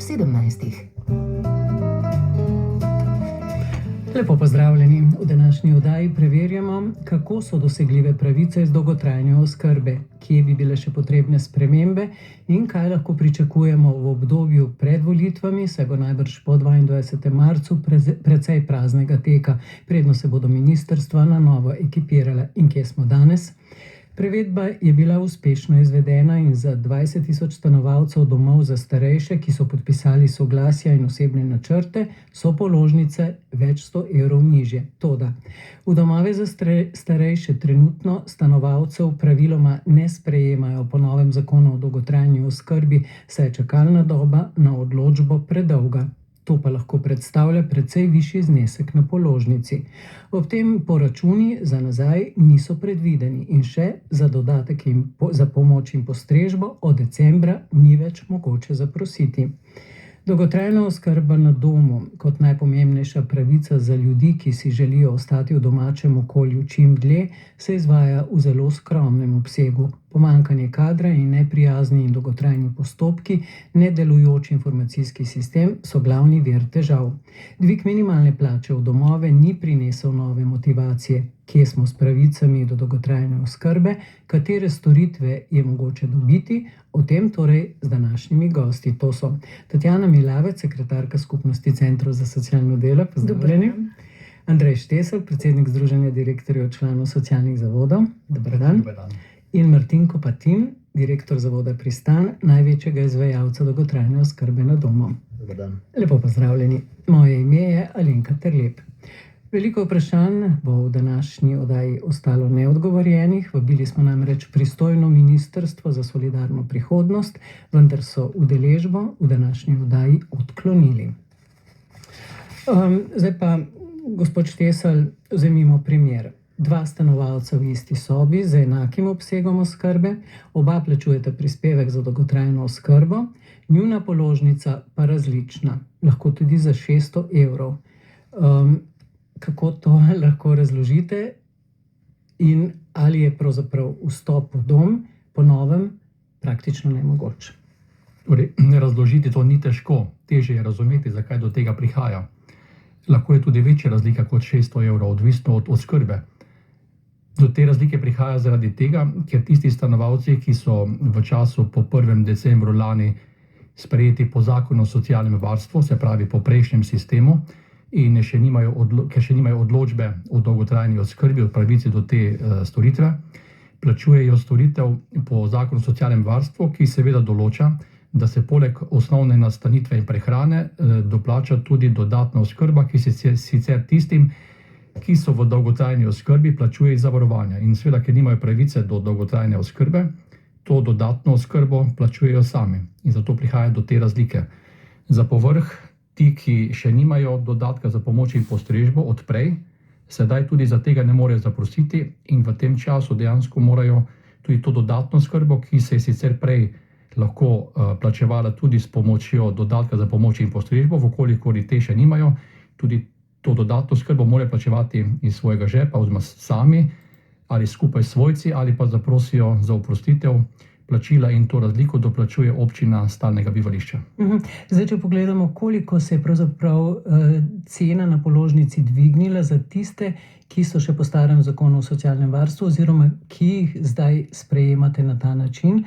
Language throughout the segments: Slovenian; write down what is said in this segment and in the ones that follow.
17. Lepo pozdravljeni. V današnji oddaji preverjamo, kako so dosegljive pravice iz dolgotrajne oskrbe, kje bi bile še potrebne spremembe in kaj lahko pričakujemo v obdobju pred volitvami, saj bo najbrž po 22. marcu precej praznega teka, predno se bodo ministrstva na novo ekipirala. In kje smo danes? Prevedba je bila uspešno izvedena in za 20.000 stanovalcev domov za starejše, ki so podpisali soglasja in osebne načrte, so položnice več 100 evrov nižje. Toda v domove za starejše trenutno stanovalcev praviloma ne sprejemajo po novem zakonu o dolgotrajni oskrbi, saj je čakalna doba na odločbo predolga. To pa lahko predstavlja precej višji znesek na položnici. Ob tem poračuni za nazaj niso predvideni in še za dodatek za pomoč in postrežbo od decembra ni več mogoče zaprositi. Dolgotrajna oskrba na domu kot najpomembnejša pravica za ljudi, ki si želijo ostati v domačem okolju čim dlje, se izvaja v zelo skromnem obsegu. Pomanjkanje kadra in neprijazni in dolgotrajni postopki, nedelujoč informacijski sistem so glavni vir težav. Dvig minimalne plače v domove ni prinesel nove motivacije. Kje smo s pravicami do dolgotrajne oskrbe, katere storitve je mogoče dobiti, o tem torej z današnjimi gosti. To so Tatjana Milavec, sekretarka Skupnosti centrov za socialno delo, pozdravljeni. Andrej Štesel, predsednik Združenja direktorjev članov socialnih zavodov. Dober dan. Dober dan. In Martin Kopatin, direktor zavoda Pristan, največjega izvajalca dolgotrajne oskrbe na domu. Dober dan. Lepo pozdravljeni. Moje ime je Alenka Terlep. Veliko vprašanj bo v današnji oddaji ostalo neodgovorjenih. Vabili smo namreč pristojno ministrstvo za solidarno prihodnost, vendar so udeležbo v današnji oddaji odklonili. Zdaj pa, gospod Štesel, vzemimo primer. 2 stanovalca v isti sobi z enakim obsegom oskrbe, oba plačujeta prispevek za dolgotrajno oskrbo, njuna položnica pa različna, lahko tudi za 600 evrov. Kako to lahko razložite in ali je pravzaprav vstop v dom po novem praktično nemogoč? Torej, razložiti to ni težko, težje je razumeti, zakaj do tega prihaja. Lahko je tudi večja razlika kot 600 evrov, odvisno od oskrbe. Do te razlike prihaja zaradi tega, ker tisti stanovalci, ki so v času po 1. decembru lani sprejeti po zakonu o socialnem varstvu, se pravi po prejšnjem sistemu, in ker še nimajo odločbe o dolgotrajni oskrbi, o pravici do te storitve, plačujejo storitev po zakonu o socialnem varstvu, ki seveda določa, da se poleg osnovne nastanitve in prehrane doplača tudi dodatna oskrba, ki se sicer tistim, ki so v dolgotrajni oskrbi, plačuje iz zavarovanja. In seveda, ker nimajo pravice do dolgotrajne oskrbe, to dodatno oskrbo plačujejo sami. In zato prihaja do te razlike. Za povrh, ti, ki še nimajo dodatka za pomoč in postrežbo od prej, sedaj tudi za tega ne morejo zaprositi in v tem času dejansko morajo tudi to dodatno oskrbo, ki se je sicer prej lahko plačevala tudi s pomočjo dodatka za pomoč in postrežbo, vkolikor te še nimajo, tudi to dodatno oskrbo morajo plačevati iz svojega žepa, oziroma sami ali skupaj s svojci, ali pa zaprosijo za oprostitev plačila in to razliko doplačuje občina stalnega bivališča. Zdaj, če pogledamo, koliko se je pravzaprav cena na položnici dvignila za tiste, ki so še po starem zakonu o socialnem varstvu oziroma ki jih zdaj sprejemate na ta način.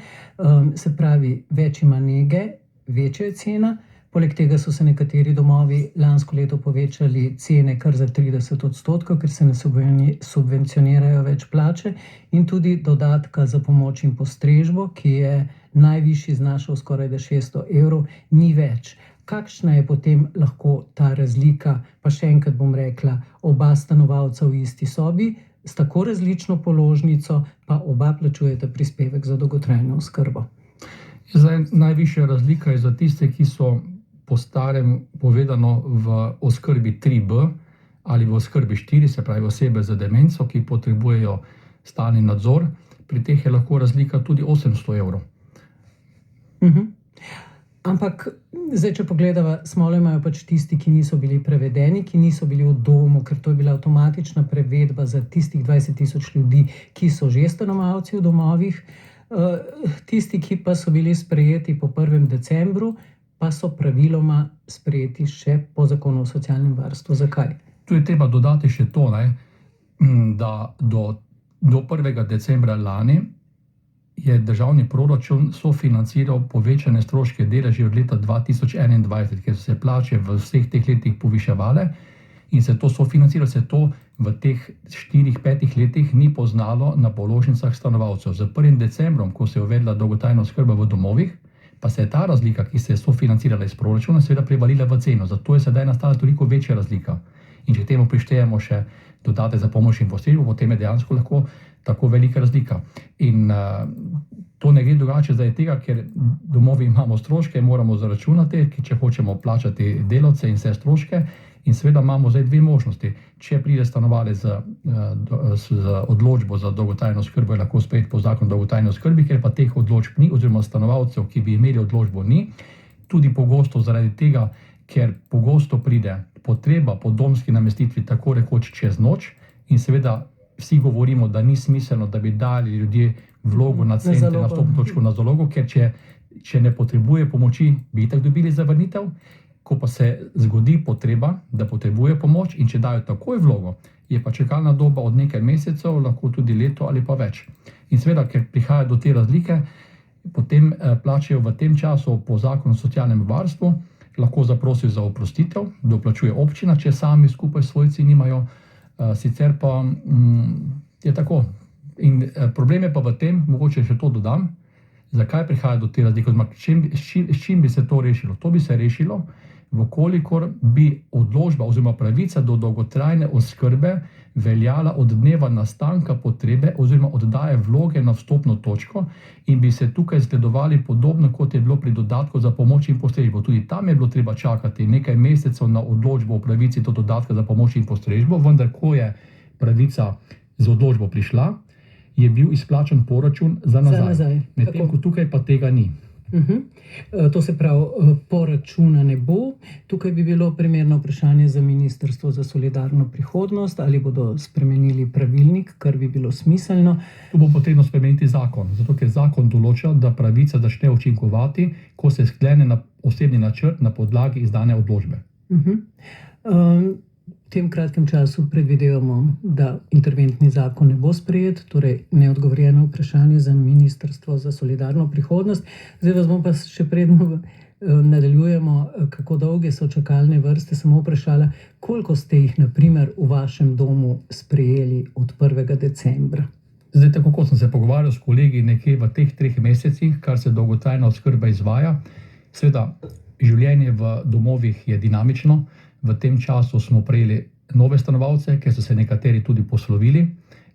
Se pravi, več ima nege, večja je cena. Poleg tega so se nekateri domovi lansko leto povečali cene kar za 30%, ker se ne subvencionirajo več plače, in tudi dodatka za pomoč in postrežbo, ki je najvišji znašal skoraj 600 evrov, ni več. Kakšna je potem lahko ta razlika? Pa še enkrat bom rekla, oba stanovalca v isti sobi s tako različno položnico, pa oba plačujeta prispevek za dolgotrajno oskrbo. Zdaj, najvišja razlika je za tiste, ki so po starem povedano v oskrbi 3B ali v oskrbi 4, se pravi osebe z demenco, ki potrebujejo stalni nadzor. Pri teh je lahko razlika tudi 800 evrov. Ampak zdaj, če pogledava, smolo imajo pač tisti, ki niso bili prevedeni, ki niso bili v domu, ker to je bila avtomatična prevedba za tistih 20.000 ljudi, ki so že stanovalci v domovih. Tisti, ki pa so bili sprejeti po 1. decembru, pa so praviloma sprejeti še po zakonu o socialnem varstvu. Zakaj? Tu je treba dodati še to, da do 1. decembra lani je državni proračun sofinanciral povečane stroške dela že od leta 2021, ker so se plače v vseh teh letih poviševale in se to sofinanciralo, se to v teh 4-5 letih ni poznalo na položnicah stanovalcev. Z 1. decembrom, ko se je uvedla dolgotrajna oskrba v domovih, pa se je ta razlika, ki se je sofinancirala iz proračuna, seveda prevalila v ceno. Zato je sedaj nastala toliko večja razlika. In če temu prištejemo še dodatek za pomoč in postrežbo, potem je dejansko lahko tako velika razlika. In to ne gre drugače zaradi tega, ker domovi imamo stroške, moramo zaračunati, če hočemo plačati delavce in vse stroške. In seveda imamo zdaj dve možnosti. Če pride stanovalec z odločbo za dolgotrajno oskrbo, je lahko sprejet po zakonu o dolgotrajni oskrbi, ker pa teh odločb ni, oziroma stanovalcev, ki bi imeli odločbo, ni. Tudi pogosto zaradi tega, ker pogosto pride potreba po domski namestitvi tako rekoč čez noč in seveda vsi govorimo, da ni smiselno, da bi dali ljudje vlogo na center, na vstopno točko na zalogo, ker če ne potrebuje pomoči, bi itak dobili zavrnitev. Ko pa se zgodi potreba, da potrebuje pomoč in če dajo takoj vlogo, je pa čakalna doba od nekaj mesecev, lahko tudi leto ali pa več. In seveda, ker prihaja do te razlike, potem plačajo v tem času po zakonu o socialnem varstvu, lahko zaprosijo za oprostitev, doplačuje občina, če sami skupaj svojci nimajo, sicer pa je tako. In problem je pa v tem, mogoče še to dodam, zakaj prihaja do te razlike, s čim bi se to rešilo? To bi se rešilo, vkolikor bi odločba oziroma pravica do dolgotrajne oskrbe veljala od dneva nastanka potrebe oziroma oddaje vloge na vstopno točko in bi se tukaj zgledovali podobno, kot je bilo pri dodatku za pomoč in postrežbo. Tudi tam je bilo treba čakati nekaj mesecev na odločbo o pravici do dodatka za pomoč in postrežbo, vendar ko je pravica z odločbo prišla, je bil izplačan poračun za nazaj. Medtem ko tukaj pa tega ni. To se pravi, poračuna ne bo. Tukaj bi bilo primerno vprašanje za Ministrstvo za solidarno prihodnost, ali bodo spremenili pravilnik, kar bi bilo smiselno. Tu bo potrebno spremeniti zakon, zato ker zakon določa, da pravica začne učinkovati, ko se sklene na osebni načrt na podlagi izdane odločbe. V tem kratkem času predvidevamo, da interventni zakon ne bo sprejet, torej neodgovorjeno vprašanje za Ministrstvo za solidarno prihodnost. Zdaj vas bom pa še predno nadaljujemo, kako dolge so čakalne vrste, samo vprašala, koliko ste jih na primer v vašem domu sprejeli od 1. decembra? Zdaj, tako kot sem se pogovarjal s kolegi nekje v teh 3 mesecih, kar se dolgotrajna oskrba izvaja, seveda življenje v domovih je dinamično. V tem času smo prejeli nove stanovalce, ker so se nekateri tudi poslovili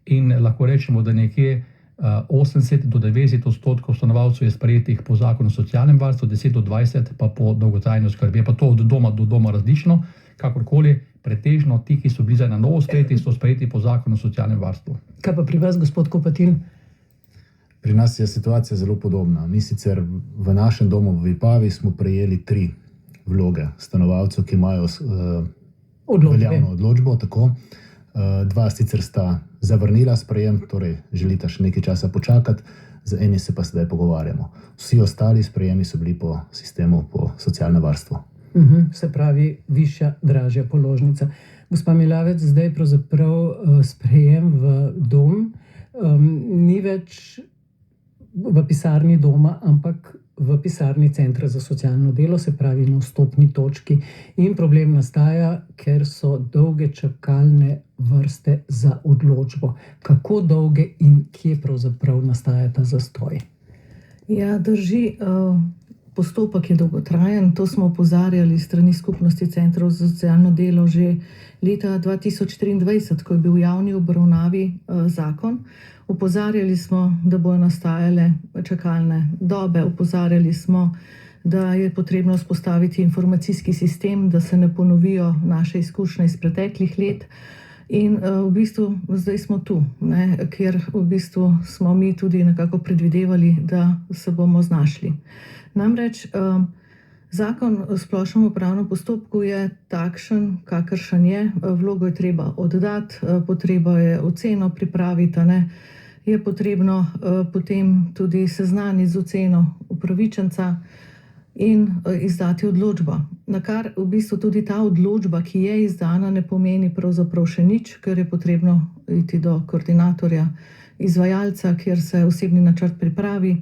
in lahko rečemo, da nekje 80-90% stanovalcev je sprejetih po zakonu o socialnem varstvu, 10-20% pa po dolgotrajni oskrbi. Je pa to od doma do doma različno, kakorkoli, pretežno ti, ki so bili zdaj na novo sprejeti, so sprejeti po zakonu o socialnem varstvu. Kaj pa pri vas, gospod Kopatin? Pri nas je situacija zelo podobna. Mi sicer v našem domu v Vipavi smo prejeli 3 vloge stanovalcev, ki imajo veljavno odločbo. Tako. 2 sicer sta zavrnila sprejem, torej želita še nekaj časa počakati, z eni se pa sedaj pogovarjamo. Vsi ostali sprejemi so bili po sistemu po socialnem varstvu. Se pravi, višja, dražja položnica. Gospa Milavec, zdaj pravzaprav sprejem v dom ni več v pisarni doma, ampak v pisarni centra za socialno delo, se pravi na vstopni točki. In problem nastaja, ker so dolge čakalne vrste za odločbo. Kako dolge in kje pravzaprav nastaja ta zastoj? Ja, drži. Postopek je dolgotrajen. To smo opozarjali strani skupnosti centrov za socialno delo že leta 2023, ko je bil v javni obravnavi zakon. Opozarjali smo, da bodo nastajale čakalne dobe, opozarjali smo, da je potrebno vzpostaviti informacijski sistem, da se ne ponovijo naše izkušnje iz preteklih let. In v bistvu zdaj smo tu, ker v bistvu smo mi tudi nekako predvidevali, da se bomo znašli. Namreč zakon o splošnem upravnem postopku je takšen, kakršen je. Vlogo je treba oddati, potreba je oceno pripraviti, je potrebno potem tudi seznaniti z oceno upravičenca. in izdati odločbo. Na kar v bistvu tudi ta odločba, ki je izdana, ne pomeni pravzaprav še nič, ker je potrebno iti do koordinatorja izvajalca, kjer se osebni načrt pripravi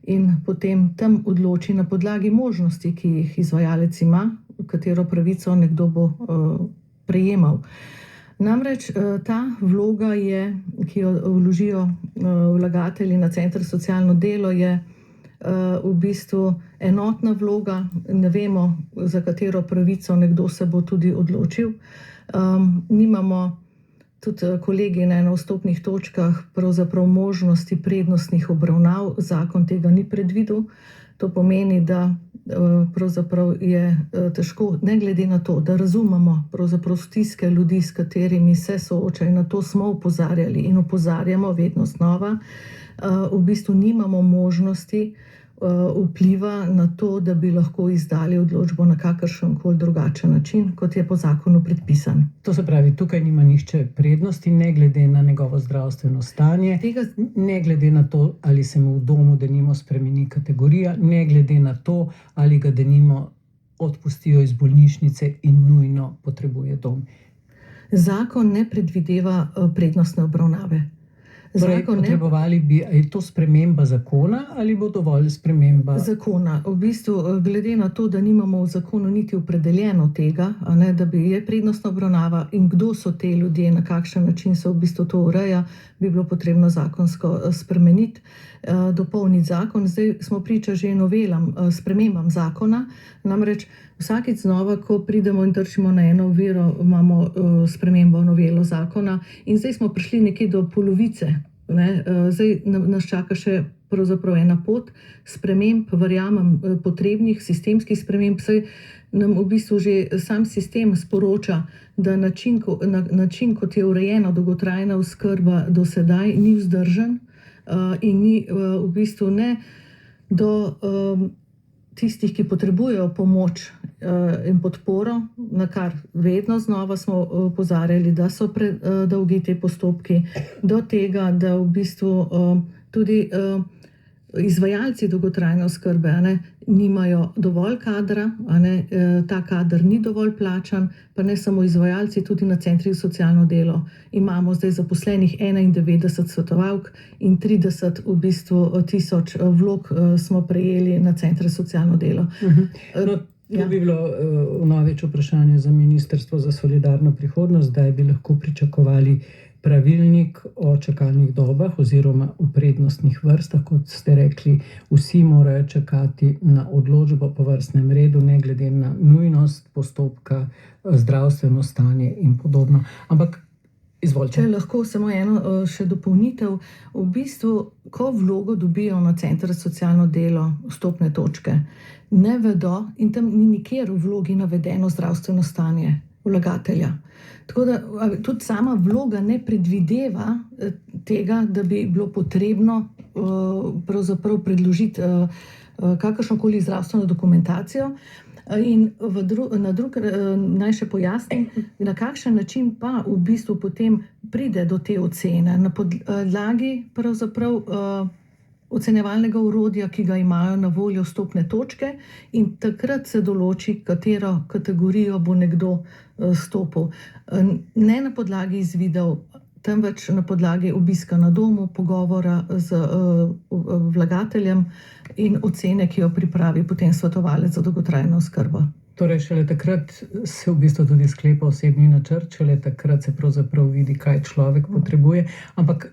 in potem tam odloči na podlagi možnosti, ki jih izvajalec ima, katero pravico nekdo bo prejemal. Namreč ta vloga je, ki jo vložijo vlagatelji na Center za socialno delo, je v bistvu enotna vloga. Ne vemo, za katero pravico nekdo se bo tudi odločil. Nimamo tudi kolegi na vstopnih točkah pravzaprav možnosti prednostnih obravnav. Zakon tega ni predvidel. To pomeni, da pravzaprav je težko, ne glede na to, da razumemo pravzaprav stiske ljudi, s katerimi se soočajo, na to smo opozarjali in opozarjamo vedno znova, v bistvu nimamo možnosti vpliva na to, da bi lahko izdali odločbo na kakršenkoli drugačen način, kot je po zakonu predpisan. To se pravi, tukaj nima nihče prednosti, ne glede na njegovo zdravstveno stanje, ne glede na to, ali se mu v domu denimo spremeni kategorija, ne glede na to, ali ga denimo odpustijo iz bolnišnice in nujno potrebuje dom. Zakon ne predvideva prednostne obravnave. Torej, potrebovali bi, je to sprememba zakona ali bo dovolj sprememba? Zakona. V bistvu, glede na to, da nimamo v zakonu niti opredeljeno tega, da bi je prednostna obravnava in kdo so te ljudje, na kakšen način se v bistvu to ureja, bi bilo potrebno zakonsko spremeniti, dopolniti zakon. Zdaj smo priča že novelam, spremembam zakona, namreč vsakič znova, ko pridemo in trčimo na eno oviro, imamo spremembo novelo zakona in zdaj smo prišli nekje do polovice. Zdaj nas čaka še pravzaprav ena pot sprememb, verjamem, potrebnih sistemskih sprememb, saj nam v bistvu že sam sistem sporoča, da način, kot je urejena dolgotrajna oskrba do sedaj, ni vzdržen in ni v bistvu ne do tistih, ki potrebujejo pomoč in podporo, na kar vedno znova smo opozarjali, da so predolgi te postopki, do tega, da v bistvu tudi izvajalci dolgotrajne oskrbe nimajo dovolj kadra, ta kader ni dovolj plačan, pa ne samo izvajalci, tudi na centrih za socialno delo. Imamo zdaj zaposlenih 91 svetovalk in 30 v bistvu tisoč vlog smo prejeli na centre za socialno delo. To bi bilo vnovič vprašanje za Ministrstvo za solidarno prihodnost, kdaj bi lahko pričakovali pravilnik o čakalnih dobah oziroma v prednostnih vrstah, kot ste rekli, vsi morajo čakati na odločbo po vrstnem redu, ne glede na nujnost postopka, zdravstveno stanje in podobno. Ampak izvolite. Če lahko samo eno še dopolnitev. V bistvu, ko vlogo dobijo na Center za socialno delo vstopne točke, ne vedo in tam ni nikjer v vlogi navedeno zdravstveno stanje vlagatelja. Tako da tudi sama vloga ne predvideva tega, da bi bilo potrebno pravzaprav predložiti kakršnokoli zdravstveno dokumentacijo. In naj še pojasnim, na kakšen način pa v bistvu potem pride do te ocene. Na podlagi pravzaprav ocenjevalnega orodja, ki ga imajo na voljo vstopne točke, in takrat se določi, katero kategorijo bo nekdo stopil. Ne na podlagi izvidov, temveč na podlagi obiska na domu, pogovora z vlagateljem in ocene, ki jo pripravi potem svetovalec za dolgotrajno oskrbo. Torej, šele takrat se v bistvu tudi sklepa osebni načrt, šele takrat se pravzaprav vidi, kaj človek potrebuje. Ampak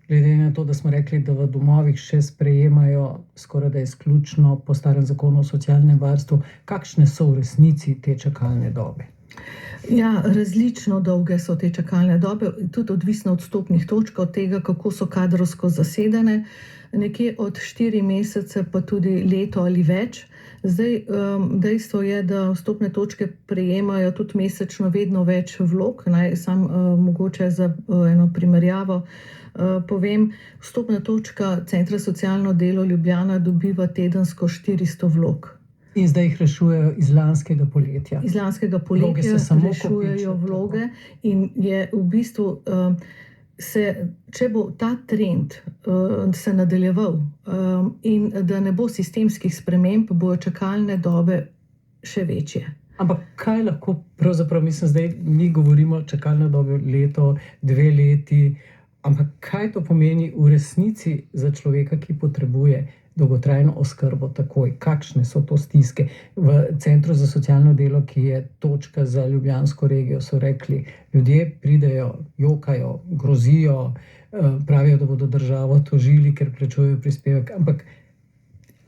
glede na to, da smo rekli, da v domovih še sprejemajo skoraj da izključno po starem zakonu o socialnem varstvu, kakšne so v resnici te čakalne dobe? Ja, različno dolge so te čakalne dobe, tudi odvisno od vstopnih točk, od tega, kako so kadrovsko zasedene, nekje od 4 mesece pa tudi leto ali več. Zdaj, dejstvo je, da vstopne točke prejemajo tudi mesečno vedno več vlog. Naj sam mogoče za eno primerjavo povem, vstopna točka Centra za socialno delo Ljubljana dobiva tedensko 400 vlog. In zdaj jih rešujejo iz lanskega poletja. Iz lanskega poletja rešujejo vloge in je v bistvu če bo ta trend se nadaljeval in da ne bo sistemskih sprememb, bojo čakalne dobe še večje. Ampak kaj lahko pravzaprav, mislim, zdaj mi govorimo čakalne dobe leto, 2 leti, ampak kaj to pomeni v resnici za človeka, ki potrebuje dolgotrajno oskrbo takoj? Kakšne so to stiske? V Centru za socialno delo, ki je točka za ljubljansko regijo, so rekli, ljudje pridejo, jokajo, grozijo, pravijo, da bodo državo tožili, ker plačujejo prispevek. Ampak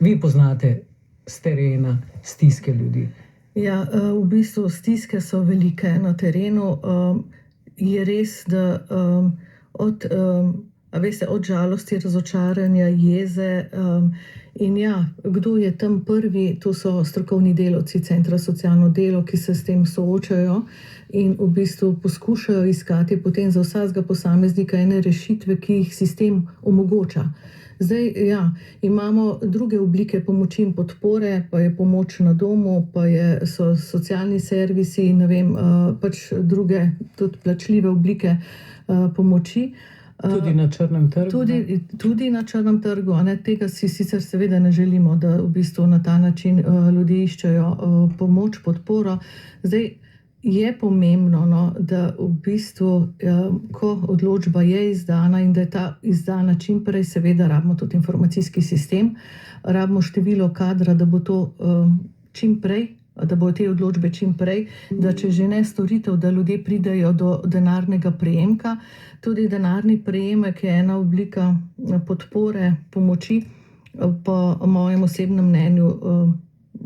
vi poznate s terena stiske ljudi. Ja, v bistvu stiske so velike na terenu. Je res, da od žalosti, razočaranja, jeze in ja, kdo je tam prvi, to so strokovni delavci Centra za socialno delo, ki se s tem soočajo in v bistvu poskušajo iskati potem za vsakega posameznika ene rešitve, ki jih sistem omogoča. Zdaj, ja, imamo druge oblike pomoči in podpore, pa je pomoč na domu, pa so socialni servisi, ne vem, pač druge, tudi plačljive oblike pomoči. Tudi na črnem trgu? Tudi na črnem trgu. Tega si sicer seveda ne želimo, da v bistvu na ta način ljudje iščejo pomoč, podporo. Zdaj, je pomembno, da v bistvu, ko odločba je izdana in da je ta izdana čim prej, seveda rabimo tudi informacijski sistem, rabimo število kadra, da bo to čim prej, da bo te odločbe čim prej, da če že ne storitev, da ljudje pridejo do denarnega prejemka. Tudi denarni prejemek je ena oblika podpore, pomoči, po mojem osebnem mnenju,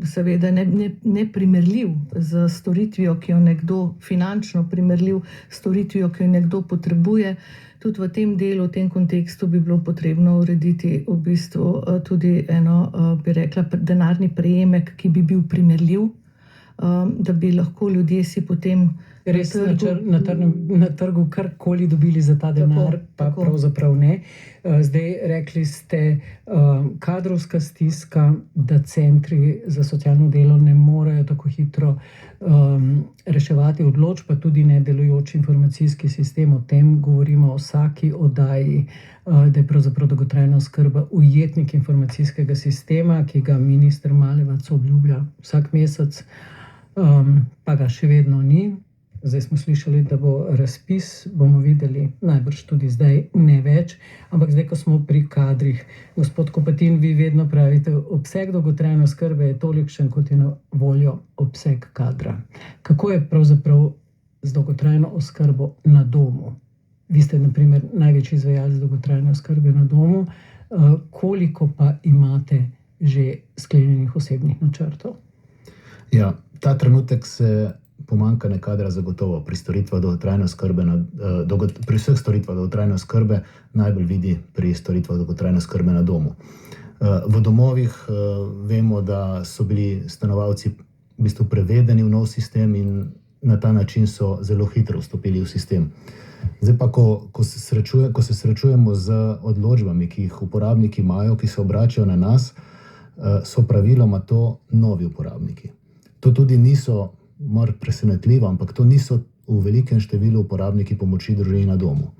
seveda ne primerljiv z storitvijo, ki jo nekdo, finančno primerljiv s storitvijo, ki jo nekdo potrebuje. Tudi v tem delu, v tem kontekstu bi bilo potrebno urediti v bistvu tudi eno, bi rekla, denarni prejemek, ki bi bil primerljiv, da bi lahko ljudje si potem res na trgu karkoli dobili za ta denar, pa pravzaprav ne. Zdaj rekli ste, kadrovska stiska, da centri za socialno delo ne morejo tako hitro reševati odločb, pa tudi nedelujoč informacijski sistem. O tem govorimo o vsaki oddaji, da je pravzaprav dolgotrajna oskrba ujetnik informacijskega sistema, ki ga minister Maljevac obljublja vsak mesec, pa ga še vedno ni. Zdaj smo slišali, da bo razpis, bomo videli, najbrž tudi zdaj ne več. Ampak zdaj, ko smo pri kadrih, gospod Kopatin, vi vedno pravite, obseg dolgotrajne oskrbe je tolikšen, kot je na voljo obseg kadra. Kako je pravzaprav z dolgotrajno oskrbo na domu? Vi ste, na primer, največji izvajalec dolgotrajne oskrbe na domu. Koliko pa imate že sklenjenih osebnih načrtov? Ja, ta trenutek se pomanjkanje kadra zagotovo pri storitvah dolgotrajne oskrbe, pri vseh storitvah dolgotrajne oskrbe najbolj vidi pri storitvah dolgotrajne oskrbe na domu. V domovih vemo, da so bili stanovalci v bistvu prevedeni v nov sistem in na ta način so zelo hitro vstopili v sistem. Zdaj pa, ko se srečujemo z odločbami, ki jih uporabniki imajo, ki se obračajo na nas, so praviloma to novi uporabniki. To tudi niso, mar presenetljivo, ampak to niso v velikem številu uporabniki pomoči družini na domu.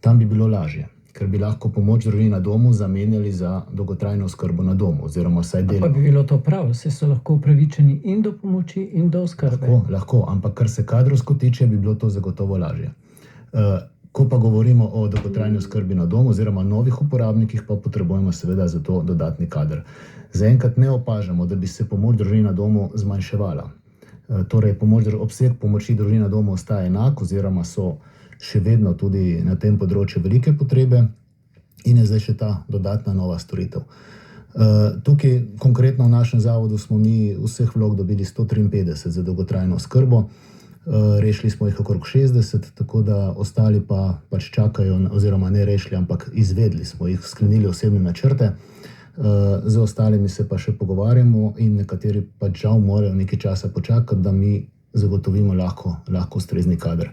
Tam bi bilo lažje, ker bi lahko pomoč družini na domu zamenjali za dolgotrajno oskrbo na domu, oziroma vsaj delno. Pa bi bilo to prav, se so lahko upravičeni in do pomoči in do oskrbe. Lahko, ampak kar se kadrovsko tiče, bi bilo to zagotovo lažje. Ko pa govorimo o dolgotrajni oskrbi na domu oziroma novih uporabnikih, pa potrebujemo seveda za to dodatni kader. Zaenkrat ne opažamo, da bi se pomoč družini na domu zmanjševala. Torej, obseg pomoči družini na domu ostaja enak, oziroma so še vedno tudi na tem področju velike potrebe in je zdaj še ta dodatna nova storitev. Tukaj, konkretno v našem zavodu, smo mi vseh vlog dobili 153 za dolgotrajno oskrbo, rešili smo jih okrog 60, tako da ostali pa pač čakajo, oziroma ne rešili, ampak izvedli smo jih, sklenili osebne načrte. Z ostalimi se pa še pogovarjamo in nekateri pač žal morajo nekaj časa počakati, da mi zagotovimo lahko ustrezni kader.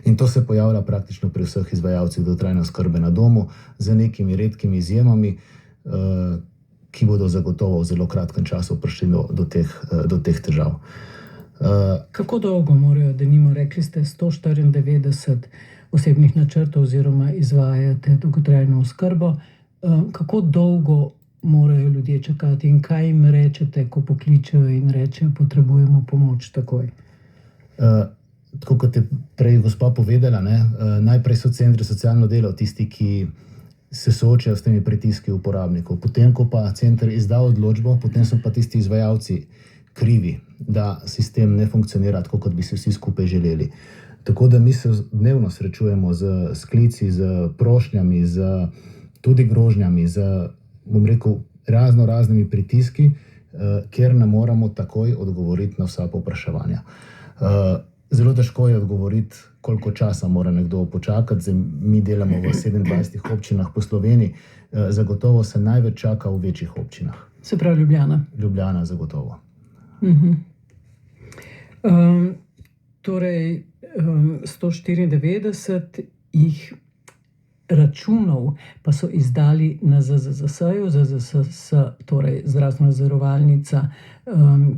In to se pojavlja praktično pri vseh izvajalcih dolgotrajne oskrbe na domu, z nekimi redkimi izjemami, ki bodo zagotovo v zelo kratkem času prišli do teh težav. Kako dolgo morajo, denimo, rekli ste 194 osebnih načrtov oziroma izvajate dolgotrajno oskrbo, kako dolgo morajo ljudje čakati in kaj jim rečete, ko pokličejo in rečejo, potrebujemo pomoč takoj? Tako kot je prej gospa povedala, najprej so centri za socialno delo tisti, ki se soočajo s temi pritiski uporabnikov. Potem, ko pa center izda odločbo, potem so pa tisti izvajalci krivi, da sistem ne funkcionira tako, kot bi si vsi skupaj želeli. Tako da mi se dnevno srečujemo z sklici, z prošnjami, z tudi grožnjami, z, bom rekel, raznimi pritiski, kjer ne moramo takoj odgovoriti na vsa povpraševanja. Zelo težko je odgovoriti, koliko časa mora nekdo počakati. Mi delamo v 27 občinah po Sloveniji, zagotovo se največ čaka v večjih občinah. Se pravi Ljubljana? Ljubljana zagotovo. Torej, 194 jih računov pa so izdali na ZZZS-ju, ZZZS, torej zdravstvena zavarovalnica,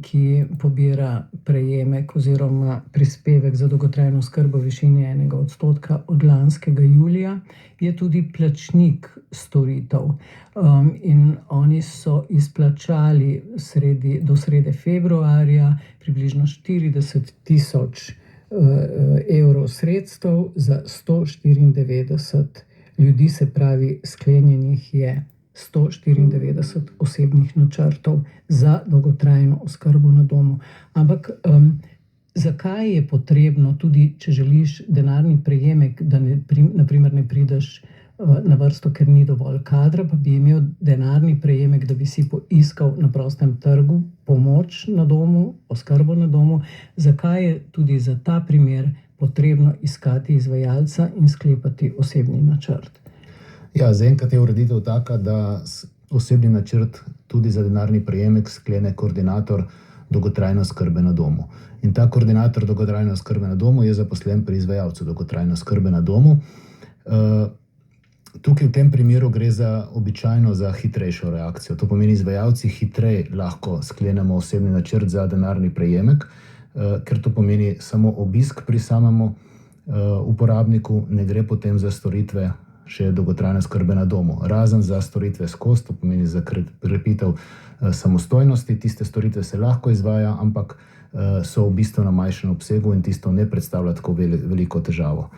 ki pobira prejemek oziroma prispevek za dolgotrajno oskrbo v višini 1% od lanskega julija, je tudi plačnik storitev. In oni so izplačali do srede februarja približno 40 000 evrov sredstev za 194 ljudi, se pravi, sklenjenih je 194 osebnih načrtov za dolgotrajno oskrbo na domu. Ampak zakaj je potrebno, tudi če želiš denarni prejemek, da naprimer ne prideš na vrsto, ker ni dovolj kadra, pa bi imel denarni prejemek, da bi si poiskal na prostem trgu pomoč na domu, oskrbo na domu, zakaj je tudi za ta primer potrebno iskati izvajalca in sklepati osebni načrt? Ja, zaenkrat je ureditev taka, da osebni načrt tudi za denarni prejemek sklene koordinator dolgotrajne oskrbe na domu. In ta koordinator dolgotrajne oskrbe na domu je zaposlen pri izvajalcu dolgotrajne oskrbe na domu. Tukaj v tem primeru gre običajno za hitrejšo reakcijo. To pomeni, izvajalci hitreje lahko sklenemo osebni načrt za denarni prejemek, ker to pomeni samo obisk pri samemu uporabniku, ne gre potem za storitve še dolgotrajne oskrbe na domu. Razen za storitve skozi, to pomeni za krepitev samostojnosti, tiste storitve se lahko izvaja, ampak so v bistvu na manjšem obsegu in tisto ne predstavlja tako veliko težavo.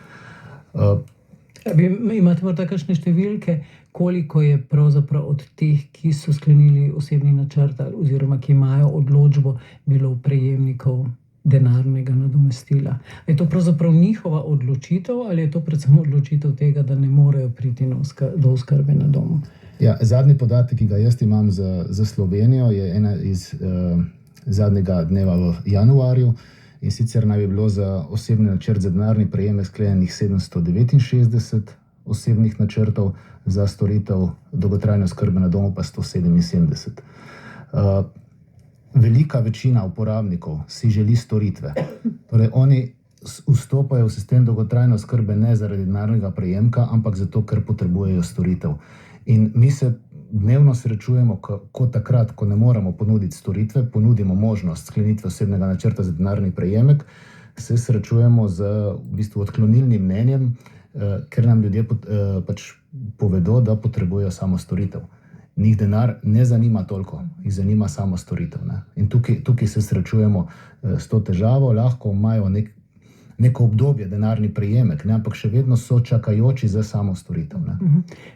Imate morda kakšne številke, koliko je pravzaprav od teh, ki so sklenili osebni načrt oziroma ki imajo odločbo, bilo prejemnikov denarnega nadomestila? Je to pravzaprav njihova odločitev ali je to predvsem odločitev tega, da ne morejo priti do oskrbe na domu? Ja, zadnji podatek, ki ga jaz imam za Slovenijo, je ena iz zadnjega dneva v januarju. In sicer naj bi bilo za osebni načrt za denarni prejemek sklenjenih 769 osebnih načrtov, za storitev dolgotrajne oskrbe na domu pa 177. Velika večina uporabnikov si želi storitve. Torej, oni vstopajo v sistem dolgotrajne oskrbe ne zaradi denarnega prejemka, ampak zato, ker potrebujejo storitev. In mi se dnevno srečujemo, ko takrat, ko ne moremo ponuditi storitve, ponudimo možnost sklenitve osebnega načrta za denarni prejemek, se srečujemo z v bistvu odklonilnim mnenjem, ker nam ljudje pač povedo, da potrebujejo samo storitev. Njih denar ne zanima toliko, jih zanima samo storitev. In tukaj se srečujemo s to težavo, lahko imajo neko obdobje denarni prejemek, ampak še vedno so čakajoči za samo storitev.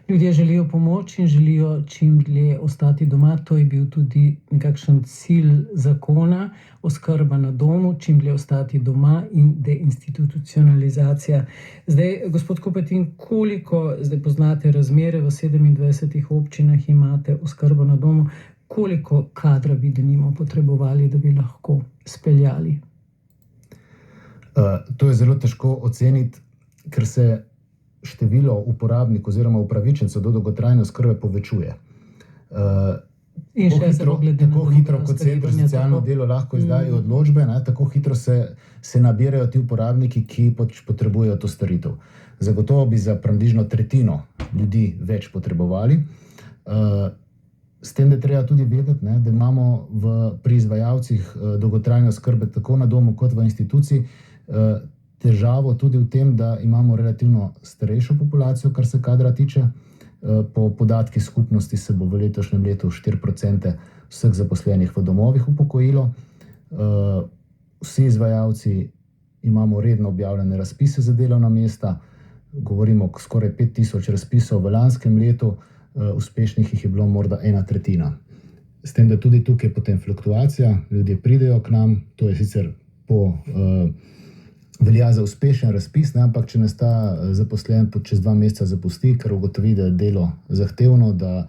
Ljudje želijo pomoč in želijo čim dlje ostati doma. To je bil tudi nekakšen cilj zakona, oskrba na domu, čim dlje ostati doma in deinstitucionalizacija. Zdaj, gospod Kopatin, koliko zdaj poznate razmere v 27 občinah, imate oskrbo na domu, koliko kadra bi denimo potrebovali, da bi lahko speljali? To je zelo težko oceniti, ker se število uporabnikov oziroma upravičencev do dolgotrajne oskrbe povečuje. Tako hitro, kot centri za socialno delo lahko izdajo odločbe, tako hitro se nabirajo ti uporabniki, ki potrebujejo to storitev. Zagotovo bi za približno tretjino ljudi več potrebovali. S tem, da je treba tudi vedeti, ne, da imamo pri izvajalcih dolgotrajne oskrbe tako na domu kot v instituciji težavo tudi v tem, da imamo relativno starejšo populacijo, kar se kadra tiče. Po podatkih skupnosti se bo v letošnjem letu 4% vseh zaposlenih v domovih upokojilo. Vsi izvajalci imamo redno objavljene razpise za delovna mesta. Govorimo o skoraj 5000 razpisov v lanskem letu, uspešnih jih je bilo morda 1/3. S tem, da tudi tukaj je potem fluktuacija, ljudje pridejo k nam, to je sicer velja za uspešen razpis, ne, ampak če nas ta zaposlen čez 2 meseca zapusti, ker ugotovi, da je delo zahtevno, da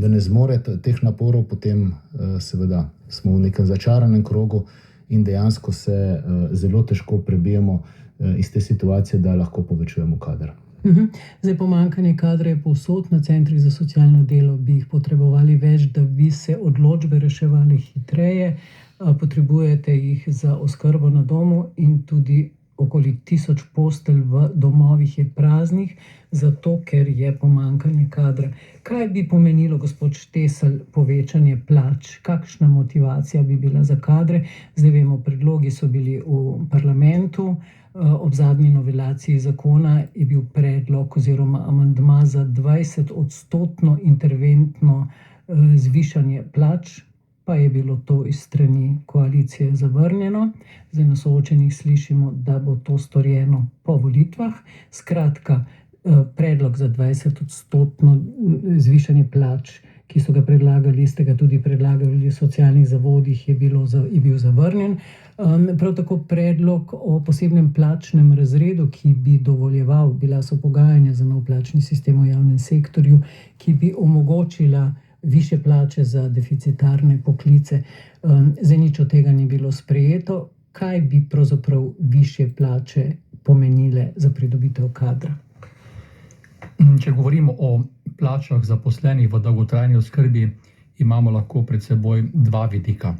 ne zmore teh naporov, potem seveda smo v nekem začaranem krogu in dejansko se zelo težko prebijemo iz te situacije, da lahko povečujemo kader. Zdaj, pomanjkanje kadra je povsod, na centrih za socialno delo bi jih potrebovali več, da bi se odločbe reševali hitreje. Potrebujete jih za oskrbo na domu in tudi okoli 1000 postelj v domovih je praznih, zato ker je pomanjkanje kadra. Kaj bi pomenilo, gospod Štesel, povečanje plač? Kakšna motivacija bi bila za kadre? Zdaj vemo, predlogi so bili v parlamentu. Ob zadnji novelaciji zakona je bil predlog oziroma amandma za 20% interventno zvišanje plač, pa je bilo to iz strani koalicije zavrnjeno. Zdaj na soočenih slišimo, da bo to storjeno po volitvah. Skratka, predlog za 20% zvišanje plač, ki so ga predlagali, ste ga tudi predlagali v socialnih zavodih, je bil zavrnjen. Prav tako predlog o posebnem plačnem razredu, ki bi dovoljeval, bila so pogajanja za nov plačni sistem v javnem sektorju, ki bi omogočila višje plače za deficitarne poklice. Zdaj nič od tega ni bilo sprejeto. Kaj bi pravzaprav višje plače pomenile za pridobitev kadra? Če govorimo o plačah zaposlenih v dolgotrajni oskrbi, imamo lahko pred seboj 2 vidika.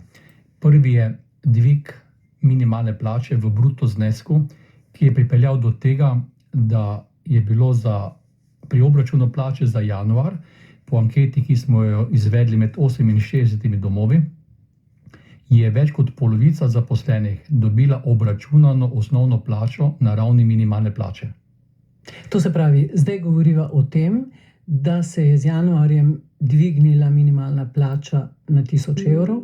Prvi je dvig minimalne plače v bruto znesku, ki je pripeljal do tega, da je bilo pri obračunu plače za januar, po anketi, ki smo jo izvedli med 68 domovi, je več kot polovica zaposlenih dobila obračunano osnovno plačo na ravni minimalne plače. To se pravi, zdaj govoriva o tem, da se je z januarjem dvignila minimalna plača na 1000 evrov.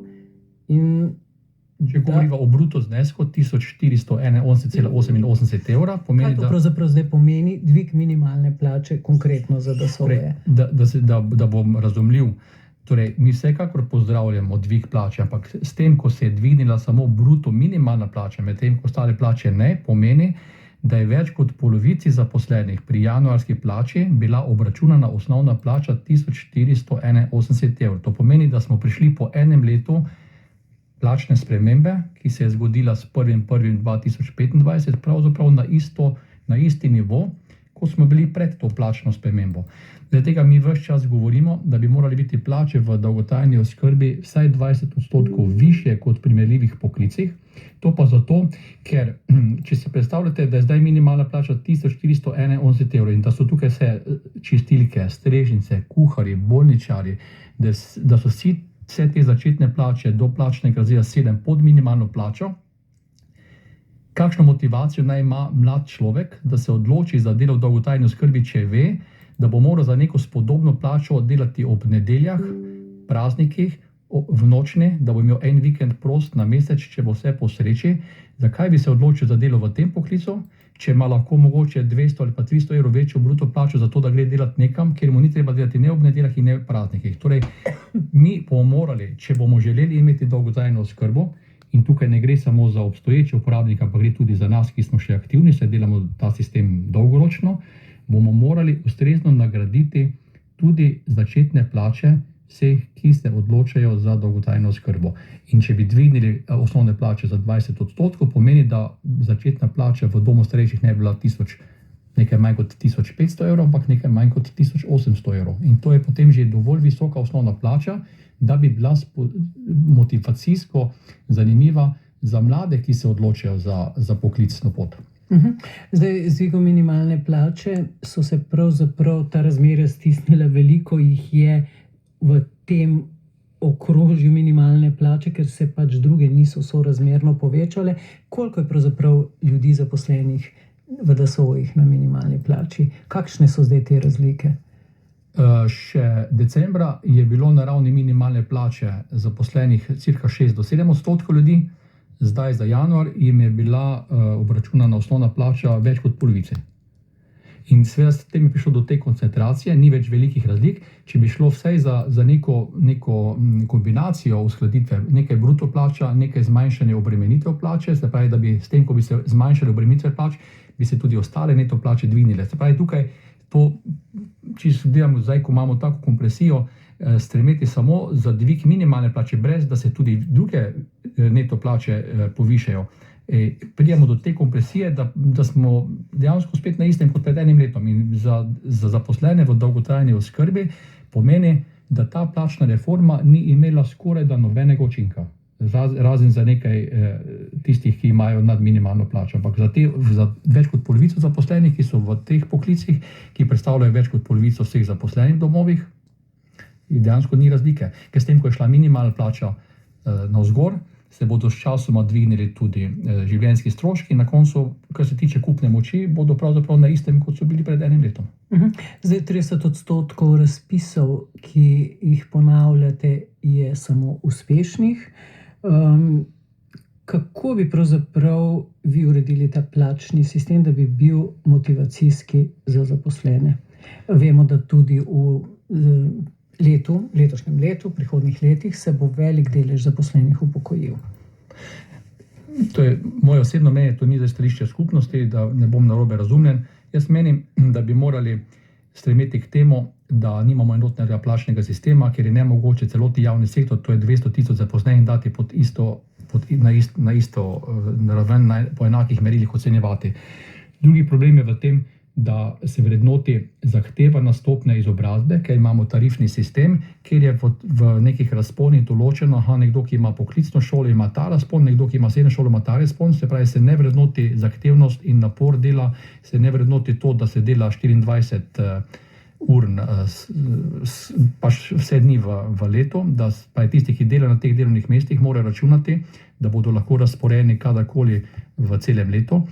Če govoriva o bruto znesku 1481,88 evra, pomeni, kaj to pravzaprav zdaj pomeni dvig minimalne plače konkretno za DSO-je? Da bom razumljiv. Torej, mi vsekakor pozdravljamo dvig plače, ampak s tem, ko se je dvignila samo bruto minimalna plača, medtem ko ostale plače ne, pomeni, da je več kot polovici zaposlenih pri januarski plači bila obračunana osnovna plača 1481 evrov. To pomeni, da smo prišli po enem letu plačne spremembe, ki se je zgodila s 1.1.2025, pravzaprav na isti nivo, kot smo bili pred to plačno spremembo. Zaradi tega mi ves čas govorimo, da bi morali biti plače v dolgotrajni oskrbi vsaj 20% višje kot v primerljivih poklicih. To pa zato, ker če si predstavljate, da je zdaj minimalna plača 1481 evrov in da so tukaj vse čistilke, strežnice, kuharji, bolničarji, da so vse te začetne plače do plačnega razreda 7 pod minimalno plačo, kakšno motivacijo naj ima mlad človek, da se odloči za delo v dolgotrajni oskrbi, če ve, da bo moral za neko spodobno plačo delati ob nedeljah, praznikih, v nočni, da bo imel en vikend prost na mesec, če bo vse po sreči. Zakaj bi se odločil za delo v tem poklicu, če ima lahko mogoče 200 ali pa 300 evrov večjo bruto plačo za to, da gre delati nekam, kjer mu ni treba delati ne ob nedeljah in ne v praznikih. Torej, mi bomo morali, če bomo želeli imeti dolgotrajno oskrbo, in tukaj ne gre samo za obstoječe uporabnike, ampak gre tudi za nas, ki smo še aktivni, saj delamo ta sistem dolgoročno, bomo morali ustrezno nagraditi tudi začetne plače vseh, ki se odločajo za dolgotrajno oskrbo. In če bi dvignili osnovne plače za 20%, pomeni, da začetna plača v domu starejših ne bi bila nekaj manj kot 1500 evrov, ampak nekaj manj kot 1800 evrov. In to je potem že dovolj visoka osnovna plača, da bi bila motivacijsko zanimiva za mlade, ki se odločajo za poklicno pot. Zdaj, z dvigom minimalne plače so se pravzaprav ta razmerja stisnila, veliko jih je v tem okrožju minimalne plače, ker se pač druge niso sorazmerno povečale. Koliko je pravzaprav ljudi zaposlenih v DSO-jih na minimalni plači? Kakšne so zdaj te razlike? Še decembra je bilo na ravni minimalne plače zaposlenih cirka 6 do 7% ljudi, zdaj za januar jim je bila obračunana osnovna plača več kot polovice. In seveda s tem je prišlo do te koncentracije, ni več velikih razlik. Če bi šlo vsaj za neko kombinacijo uskladitve, nekaj bruto plača, nekaj zmanjšanje obremenitev plače, se pravi, da bi s tem, ko bi se zmanjšali obremenitve plač, bi se tudi ostale neto plače dvignile. Se pravi, tukaj to, če gledamo zdaj, ko imamo tako kompresijo, stremeti samo za dvig minimalne plače, brez da se tudi druge neto plače povišajo. Pridemo do te kompresije, da smo dejansko spet na istem kot pred enim letom. In za zaposlene v dolgotrajni oskrbi pomeni, da ta plačna reforma ni imela skoraj da nobenega učinka. Razen za nekaj tistih, ki imajo nad minimalno plačo. Ampak za več kot polovico zaposlenih, ki so v teh poklicih, ki predstavljajo več kot polovico vseh zaposlenih v domovih, dejansko ni razlike. Ker s tem, ko je šla minimalna plača navzgor, se bodo s časoma dvignili tudi življenjski stroški. Na koncu, kar se tiče kupne moči, bodo pravzaprav na istem, kot so bili pred enim letom. Zdaj 30% razpisov, ki jih ponavljate, je samo uspešnih. Kako bi pravzaprav vi uredili ta plačni sistem, da bi bil motivacijski za zaposlene? Vemo, da tudi v letošnjem letu, v prihodnjih letih se bo velik delež zaposlenih upokojil. To je moje osebno mnenje, to ni za stališče skupnosti, da ne bom narobe razumljen. Jaz menim, da bi morali stremeti k temu, da nimamo enotnega plačnega sistema, ker je nemogoče celoti javni sektor, to je 200 tisoč zaposlenih, dati na isto raven, po enakih merilih ocenjevati. Drugi problem je v tem, da se vrednoti zahtevana stopnja izobrazbe, ker imamo tarifni sistem, kjer je v nekih razponih določeno, nekdo, ki ima poklicno šolo, ima ta razpon, nekdo, ki ima srednjo šolo, ima ta razpon, se pravi, se ne vrednoti zahtevnost in napor dela, se ne vrednoti to, da se dela 24 ur pač vse dni v letu, da pa je tisti, ki dela na teh delovnih mestih, morajo računati, da bodo lahko razporejeni kadarkoli v celem letu.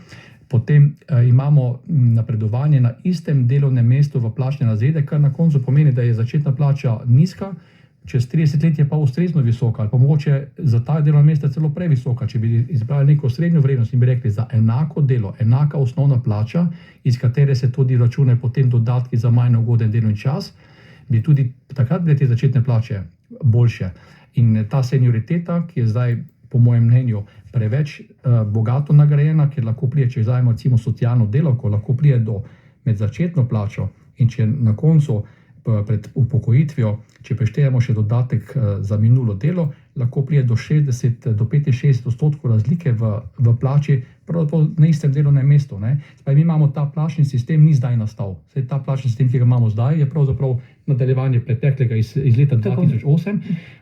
Potem imamo napredovanje na istem delovnem mestu v plačne razrede, kar na koncu pomeni, da je začetna plača nizka, čez 30 let je pa ustrezno visoka, ali pa mogoče za ta delovna mesta celo previsoka. Če bi izbrali neko srednjo vrednost in bi rekli za enako delo, enaka osnovna plača, iz katere se tudi računajo potem dodatki za manj ugoden delovni čas, bi tudi takrat bile te začetne plače boljše. In ta senioriteta, ki je zdaj po mojem mnenju preveč bogato nagrajena, ker lahko prije, če vzajemo recimo socialno delavko, lahko prije med začetno plačo in če na koncu pred upokojitvijo, če preštejemo še dodatek za minulo delo, lahko prije do 60 do 65% razlike v plači, pravzaprav na istem delovnem mestu. Spaj, mi imamo ta plačni sistem, ni zdaj nastal. Ta plačni sistem, ki ga imamo zdaj, je pravzaprav nadaljevanje preteklega iz leta 2008.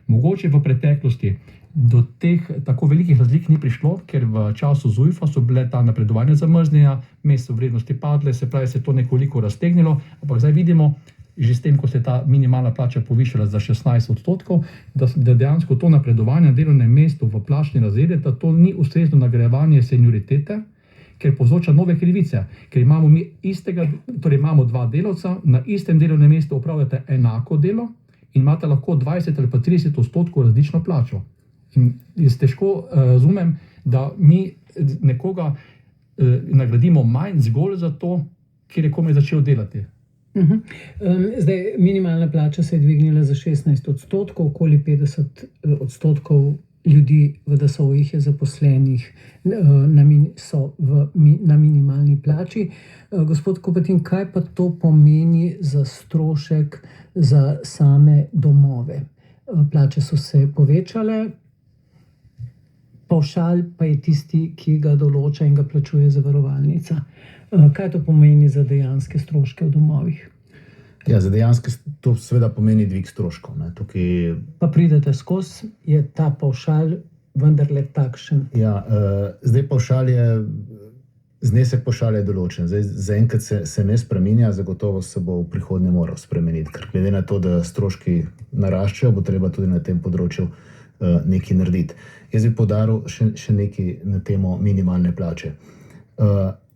Mogoče v preteklosti do teh tako velikih razlik ni prišlo, ker v času ZUJF-a so bile ta napredovanja zamrznjena, mesto vrednosti padle, se pravi, se to nekoliko raztegnilo, ampak zdaj vidimo, že s tem, ko se je ta minimalna plača povišala za 16%, da dejansko to napredovanje na delovnem mestu v plačni razrede, da to ni ustrezno nagrajevanje senioritete, ker povzroča nove krivice. Ker imamo dva delavca, na istem delovnem mestu opravljate enako delo in imate lahko 20 ali pa 30% različno plačo. In jaz težko razumem, da mi nekoga nagradimo manj zgolj za to, ker je komaj začel delati. Zdaj, minimalna plača se je dvignila za 16%, okoli 50% ljudi v DSO-jih je zaposlenih na minimalni plači. Gospod Kopatin, kaj pa to pomeni za strošek za same domove? Plače so se povečale, pavšal pa je tisti, ki ga določa in ga plačuje zavarovalnica. Kaj to pomeni za dejanske stroške v domovih? Ja, za dejanske to seveda pomeni dvig stroškov. Tukaj... Pa pridete skozi, je ta pavšal vendarle takšen? Ja, zdaj pavšal je Znesek pavšala je določen. Zaenkrat se ne spreminja, zagotovo se bo v prihodnje moral spremeniti, ker glede na to, da stroški naraščajo, bo treba tudi na tem področju nekaj narediti. Jaz bi poudaril še nekaj na temo minimalne plače.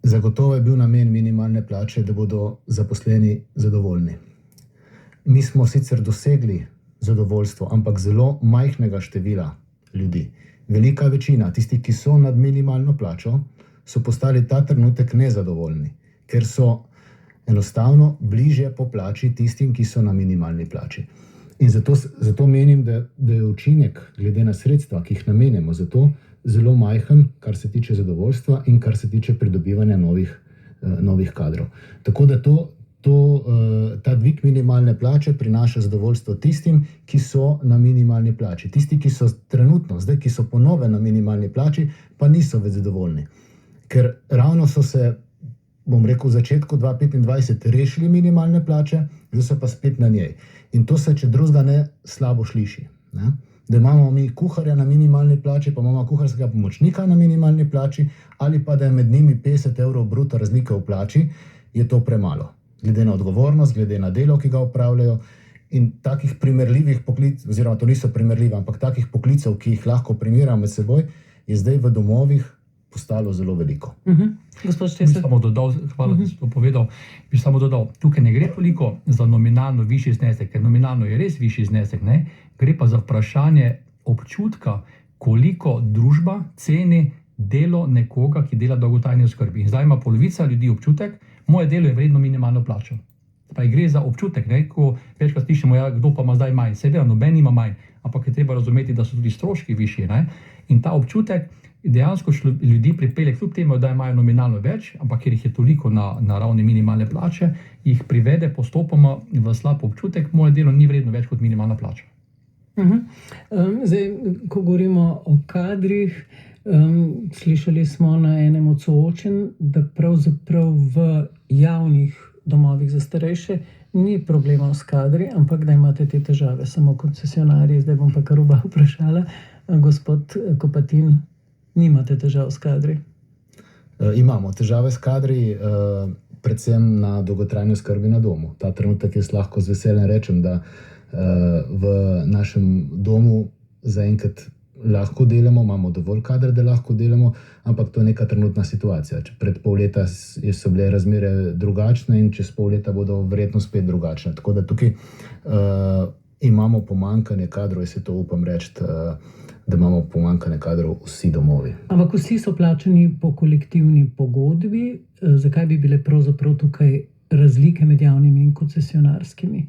Zagotovo je bil namen minimalne plače, da bodo zaposleni zadovoljni. Mi smo sicer dosegli zadovoljstvo, ampak zelo majhnega števila ljudi. Velika večina tistih, ki so nad minimalno plačo, so postali ta trenutek nezadovoljni, ker so enostavno bližje po plači tistim, ki so na minimalni plači. In zato menim, da je učinek glede na sredstva, ki jih namenjamo za to, zelo majhen, kar se tiče zadovoljstva in kar se tiče pridobivanja novih kadrov. Tako da ta dvig minimalne plače prinaša zadovoljstvo tistim, ki so na minimalni plači. Tisti, ki so trenutno, zdaj, ki so ponove na minimalni plači, pa niso več zadovoljni. Ker ravno so se, bom rekel, v začetku 2025 rešili minimalne plače, zdaj so pa spet na njej. In to se, če drugega ne, slabo sliši. Ne? Da imamo mi kuharja na minimalni plači, pa imamo kuharskega pomočnika na minimalni plači, ali pa da je med njimi 50 evrov bruto razlika v plači, je to premalo. Glede na odgovornost, glede na delo, ki ga opravljajo. In takih primerljivih poklicev, oziroma to niso primerljive, ampak takih poklicev, ki jih lahko primerjamo med seboj, je zdaj v domovih postalo zelo veliko. Gospod Štesar. Hvala, da ste to povedal. Bi samo dodal, tukaj ne gre toliko za nominalno višji znesek, ker nominalno je res višji znesek, ne? Gre pa za vprašanje občutka, koliko družba ceni delo nekoga, ki dela dolgotrajni oskrbi. In zdaj ima polovica ljudi občutek, moje delo je vredno minimalno plačo. Pa gre za občutek, ne? Ko večkrat slišimo, kdo pa ima zdaj manj. Seveda, noben ima manj, ampak je treba razumeti, da so tudi stroški višji. Ne? In ta občutek dejansko ljudi pripelje, kljub temu, da imajo nominalno več, ampak ker jih je toliko na ravni minimalne plače, jih privede postopoma v slab občutek, moje delo ni vredno več kot minimalna plača. Zdaj, ko govorimo o kadrih, slišali smo na enem od soočenj, da pravzaprav v javnih domovih za starejše ni problema s kadri, ampak da imate te težave samo koncesionarji. Zdaj bom pa kar oba vprašala. Gospod Kopatin, nimate težav s kadri? Imamo težave s kadri, predvsem na dolgotrajni oskrbi na domu. Ta trenutek jaz lahko z veseljem rečem, da v našem domu zaenkrat lahko delamo, imamo dovolj kadra, da lahko delamo, ampak to je neka trenutna situacija. Pred pol leta so bile razmere drugačne in čez pol leta bodo verjetno spet drugačne. Tako da tukaj imamo pomanjkanje kadrov, jaz se to upam reči, da imamo pomanjkanje kadrov vsi domovi. Ampak vsi so plačani po kolektivni pogodbi. Zakaj bi bile pravzaprav tukaj razlike med javnimi in koncesionarskimi?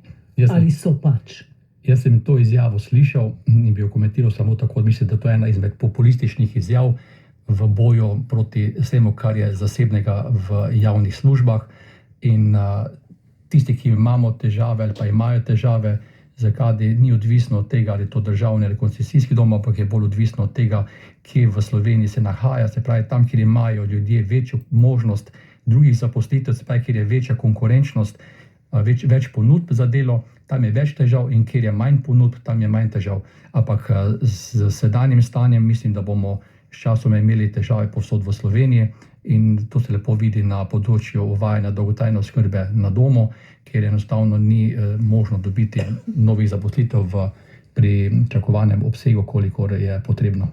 Ali so pač? Jaz sem to izjavo slišal in bi jo komentiral samo tako, mislim, da to je ena izmed populističnih izjav v boju proti vsemu, kar je zasebnega v javnih službah. In tisti, ki imamo težave ali pa imajo težave, zakaj ni odvisno od tega, ali je to državni ali koncesijski dom, ampak je bolj odvisno od tega, kje v Sloveniji se nahaja, se pravi tam, kjer imajo ljudje večjo možnost drugih zaposlitev, se pravi, kjer je večja konkurenčnost, več ponudb za delo, tam je več težav, in kjer je manj ponudb, tam je manj težav. Ampak z sedanjim stanjem mislim, da bomo s časom imeli težave povsod v Sloveniji, in to se lepo vidi na področju uvajanja dolgotrajne oskrbe na domu, kjer enostavno ni možno dobiti novih zaposlitev v pričakovanem obsegu, kolikor je potrebno.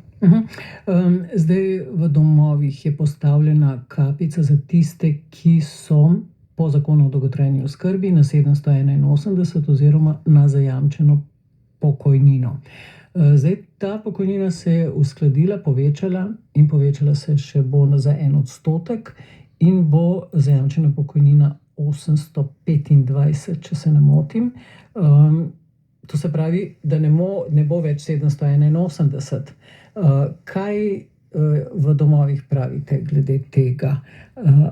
Zdaj v domovih je postavljena kapica za tiste, ki so po zakonu o dolgotrajni oskrbi na 781 oziroma na zajamčeno pokojnino. Zdaj, ta pokojnina se je uskladila, povečala in povečala se še bo za 1% in bo zajamčena pokojnina 825, če se ne motim. To se pravi, da ne bo več 781. Kaj v domovih pravite glede tega?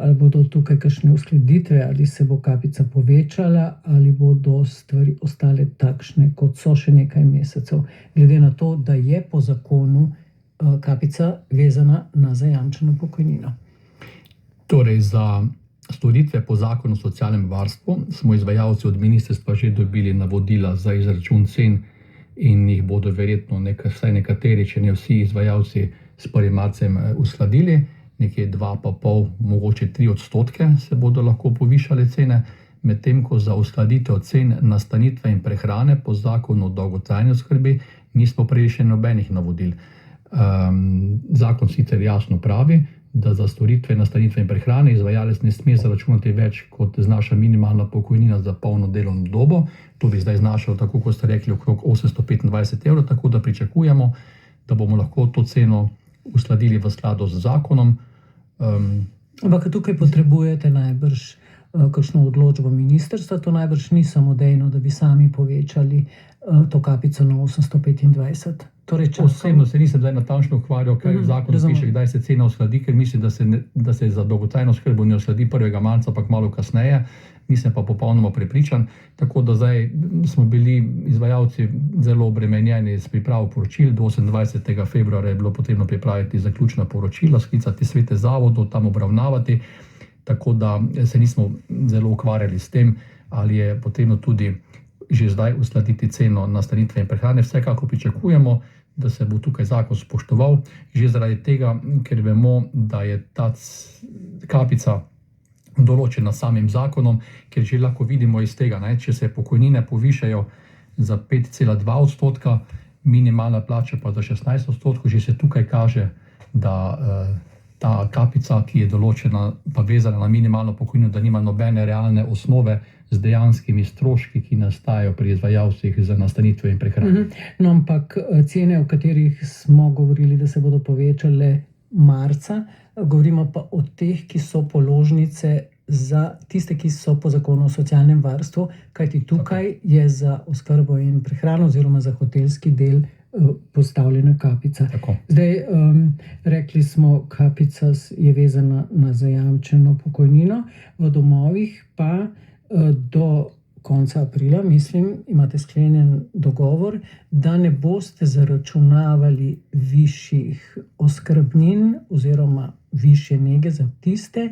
Ali bodo tukaj kakšne uskladitve, ali se bo kapica povečala, ali bodo stvari ostale takšne, kot so še nekaj mesecev, glede na to, da je po zakonu kapica vezana na zajamčeno pokojnino? Torej, za storitve po zakonu o socialnem varstvu smo izvajalci od ministrstva že dobili navodila za izračun cen in jih bodo verjetno vsaj nekateri, če ne vsi izvajalci, s 1. marcem uskladili. nekje 2,5, mogoče 3% se bodo lahko povišale cene, medtem ko za uskladitev cen nastanitve in prehrane po zakonu o dolgotrajni oskrbi nismo prejeli še nobenih navodil. Zakon sicer jasno pravi, da za storitve nastanitve in prehrane izvajalec ne sme zaračunati več, kot znaša minimalna pokojnina za polno delovno dobo. To bi zdaj znašalo, tako kot ste rekli, okrog 825 evrov, tako da pričakujemo, da bomo lahko to ceno uskladili v skladu z zakonom. Ampak tukaj potrebujete najbrž kakšno odločbo ministrstva, to najbrž ni samodejno, da bi sami povečali to kapico na 825. Torej, osebno se nisem zdaj natančno ukvarjal, kaj v zakonu piše, kdaj se cena uskladi, ker mislim, da se za dolgotrajno oskrbo ne uskladi 1. marca, ampak malo kasneje. Nisem pa popolnoma prepričan, tako da zdaj smo bili izvajalci zelo obremenjeni s pripravo poročil. Do 28. februarja je bilo potrebno pripraviti zaključna poročila, sklicati svete zavodov, tam obravnavati, tako da se nismo zelo ukvarjali s tem, ali je potrebno tudi že zdaj uskladiti ceno nastanitve in prehrane. Vsekakor pričakujemo, da se bo tukaj zakon spoštoval, že zaradi tega, ker vemo, da je ta kapica določena samim zakonom, ker že lahko vidimo iz tega, če se pokojnine povišajo za 5,2%, minimalna plača pa za 16%, že se tukaj kaže, da ta kapica, ki je določena pa vezana na minimalno pokojnino, da nima nobene realne osnove z dejanskimi stroški, ki nastajajo pri izvajalcih za nastanitve in prehrano. No, ampak cene, o katerih smo govorili, da se bodo povečale marca, govorimo pa o teh, ki so položnice za tiste, ki so po zakonu o socialnem varstvu, kajti tukaj je za oskrbo in prehrano oziroma za hotelski del postavljena kapica. Tako. Zdaj, rekli smo, kapica je vezana na zajamčeno pokojnino, v domovih pa do konca aprila, mislim, imate sklenjen dogovor, da ne boste zaračunavali višjih oskrbnin oziroma višje nege za tiste,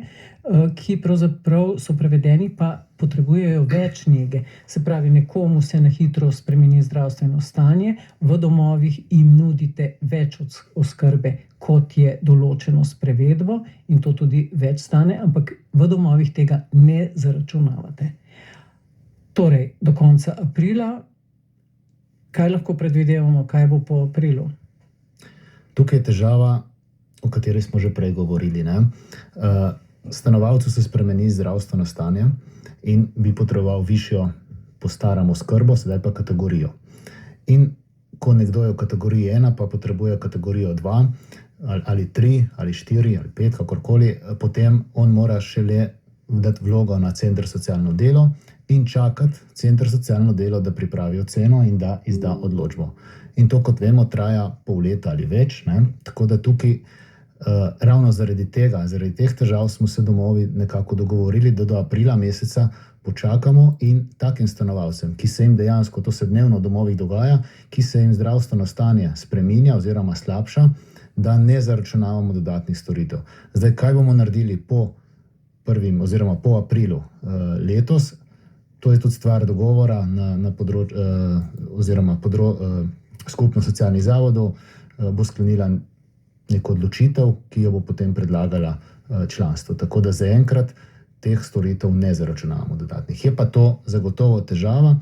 ki pravzaprav so prevedeni, pa potrebujejo več nege. Se pravi, nekomu se na hitro spremeni zdravstveno stanje, v domovih jim nudite več oskrbe, kot je določeno s prevedbo, in to tudi več stane, ampak v domovih tega ne zaračunavate. Torej, do konca aprila, kaj lahko predvidevamo, kaj bo po aprilu? Tukaj je težava, o kateri smo že prej govorili. Stanovalcu se spremeni zdravstveno stanje in bi potreboval višjo po starom oskrbo, sedaj pa kategorijo. In ko nekdo je v kategoriji 1, pa potrebuje kategorijo 2, ali 3, ali 4, ali 5, kakorkoli, potem on mora šele dati vlogo na center socialno delo in čakati center socialno delo, da pripravijo ceno in da izda odločbo. In to, kot vemo, traja pol leta ali več, tako da tukaj ravno zaradi teh težav smo se domovi nekako dogovorili, da do aprila meseca počakamo in takim stanovalcem, ki se jim dejansko, to se dnevno v domovih dogaja, ki se jim zdravstveno stanje spreminja oziroma slabša, da ne zaračunavamo dodatnih storitev. Zdaj, kaj bomo naredili po aprilu letos? To je tudi stvar dogovora na področju oziroma skupno socialnih zavodov, bo sklenila neko odločitev, ki jo bo potem predlagala članstvo. Tako da zaenkrat teh storitev ne zaračunavamo dodatnih. Je pa to zagotovo težava,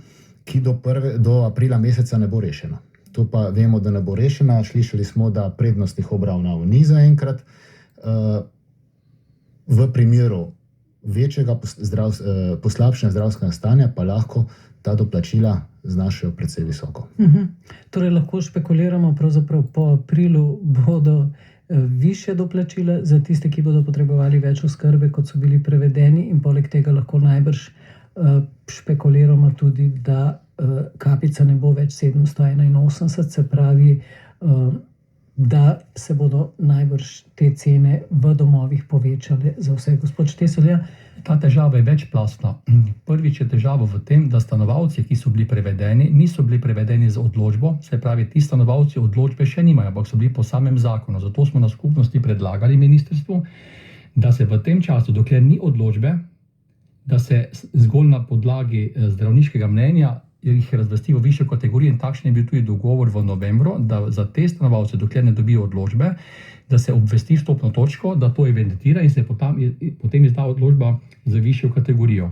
ki do aprila meseca ne bo rešena. To pa vemo, da ne bo rešena. Slišali smo, da prednostnih obravnav ni zaenkrat. V primeru večjega poslabšanja zdravstvenega stanja pa lahko ta doplačila znašajo precej visoko. Torej lahko špekuliramo, pravzaprav po aprilu bodo višje doplačila za tiste, ki bodo potrebovali več oskrbe, kot so bili prevedeni, in poleg tega lahko najbrž špekuliramo tudi, da kapica ne bo več 781, se pravi, da se bodo najbrž te cene v domovih povečale za vse. Gospod Šteselja? Ta težava je večplastna. Prvič je težava v tem, da stanovalci, ki so bili prevedeni, niso bili prevedeni z odločbo, se pravi, ti stanovalci odločbe še nimajo, ampak so bili po samem zakonu. Zato smo na skupnosti predlagali ministrstvu, da se v tem času, dokler ni odločbe, da se zgolj na podlagi zdravniškega mnenja jih razvrsti v višjo kategorijo in takšen je bil tudi dogovor v novembru, da za te stanovalce, dokler ne dobijo odločbe, da se obvesti vstopno točko, da to evidentira in se potem izda odločba za višjo kategorijo.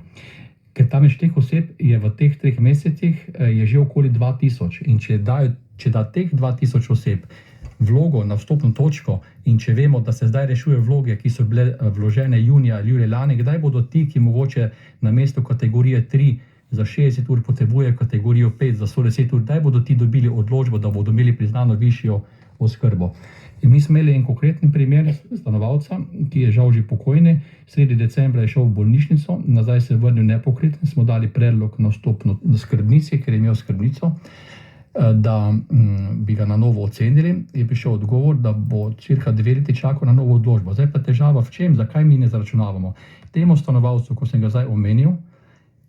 Ker tam je teh oseb je v teh 3 mesecih je že okoli 2000 in če da teh 2000 oseb vlogo na vstopno točko in če vemo, da se zdaj rešuje vloge, ki so bile vložene junija ali julija lani, kdaj bodo ti, ki mogoče na mesto kategorije 3 za 60 ur potrebujejo kategorijo 5 za 110 ur, kdaj bodo ti dobili odločbo, da bodo imeli priznano višjo oskrbo. In mi smo imeli en konkreten primer stanovalca, ki je žal že pokojni, sredi decembra je šel v bolnišnico, nazaj se je vrnil nepokriten, smo dali predlog na vstop na skrbnici, ker je imel skrbnico, da bi ga na novo ocenili, je prišel odgovor, da bo cirka 2 leti čakal na novo odločbo. Zdaj pa težava v čem, zakaj mi ne zaračunavamo? Temu stanovalcu, ko sem ga zdaj omenil,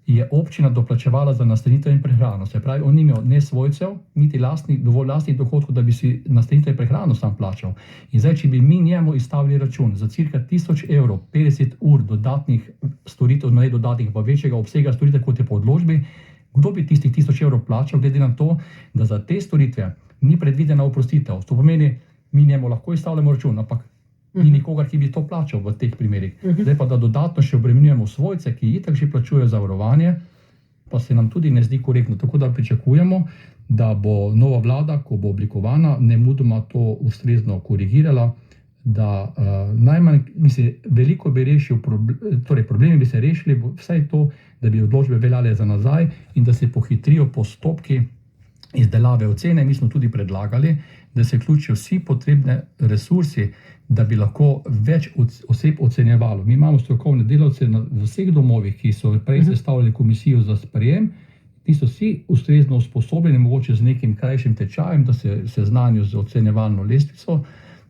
je občina doplačevala za nastanitev in prehrano. Se pravi, on ni imel ne svojcev, niti dovolj lastnih dohodkov, da bi si nastanitev in prehrano sam plačal. In zdaj, če bi mi njemu izstavili račun za cirka 1000 evrov, 50 ur dodatnih storitev, ne dodatnih, pa večjega obsega storitev, kot je po odločbi, kdo bi tistih 1000 evrov plačal, glede na to, da za te storitve ni predvidena oprostitev. To pomeni, mi njemu lahko izstavljamo račun, ampak ni nikogar, ki bi to plačal v teh primerih. Zdaj pa, da dodatno še obremenjujemo svojce, ki itak že plačujejo zavarovanje, pa se nam tudi ne zdi korektno. Tako da pričakujemo, da bo nova vlada, ko bo oblikovana, nemudoma to ustrezno korigirala, da najmanj, veliko bi rešil, problemi bi se rešili, vsaj to, da bi odločbe veljale za nazaj in da se pohitrijo postopki izdelave ocene. Mi smo tudi predlagali, da se vključijo vsi potrebni resursi, da bi lahko več oseb ocenjevalo. Mi imamo strokovne delavce v vseh domovih, ki so prej sestavljali komisijo za sprejem, ti so vsi ustrezno usposobljeni, mogoče z nekim krajšim tečajem, da se seznanijo z ocenjevalno lestvico.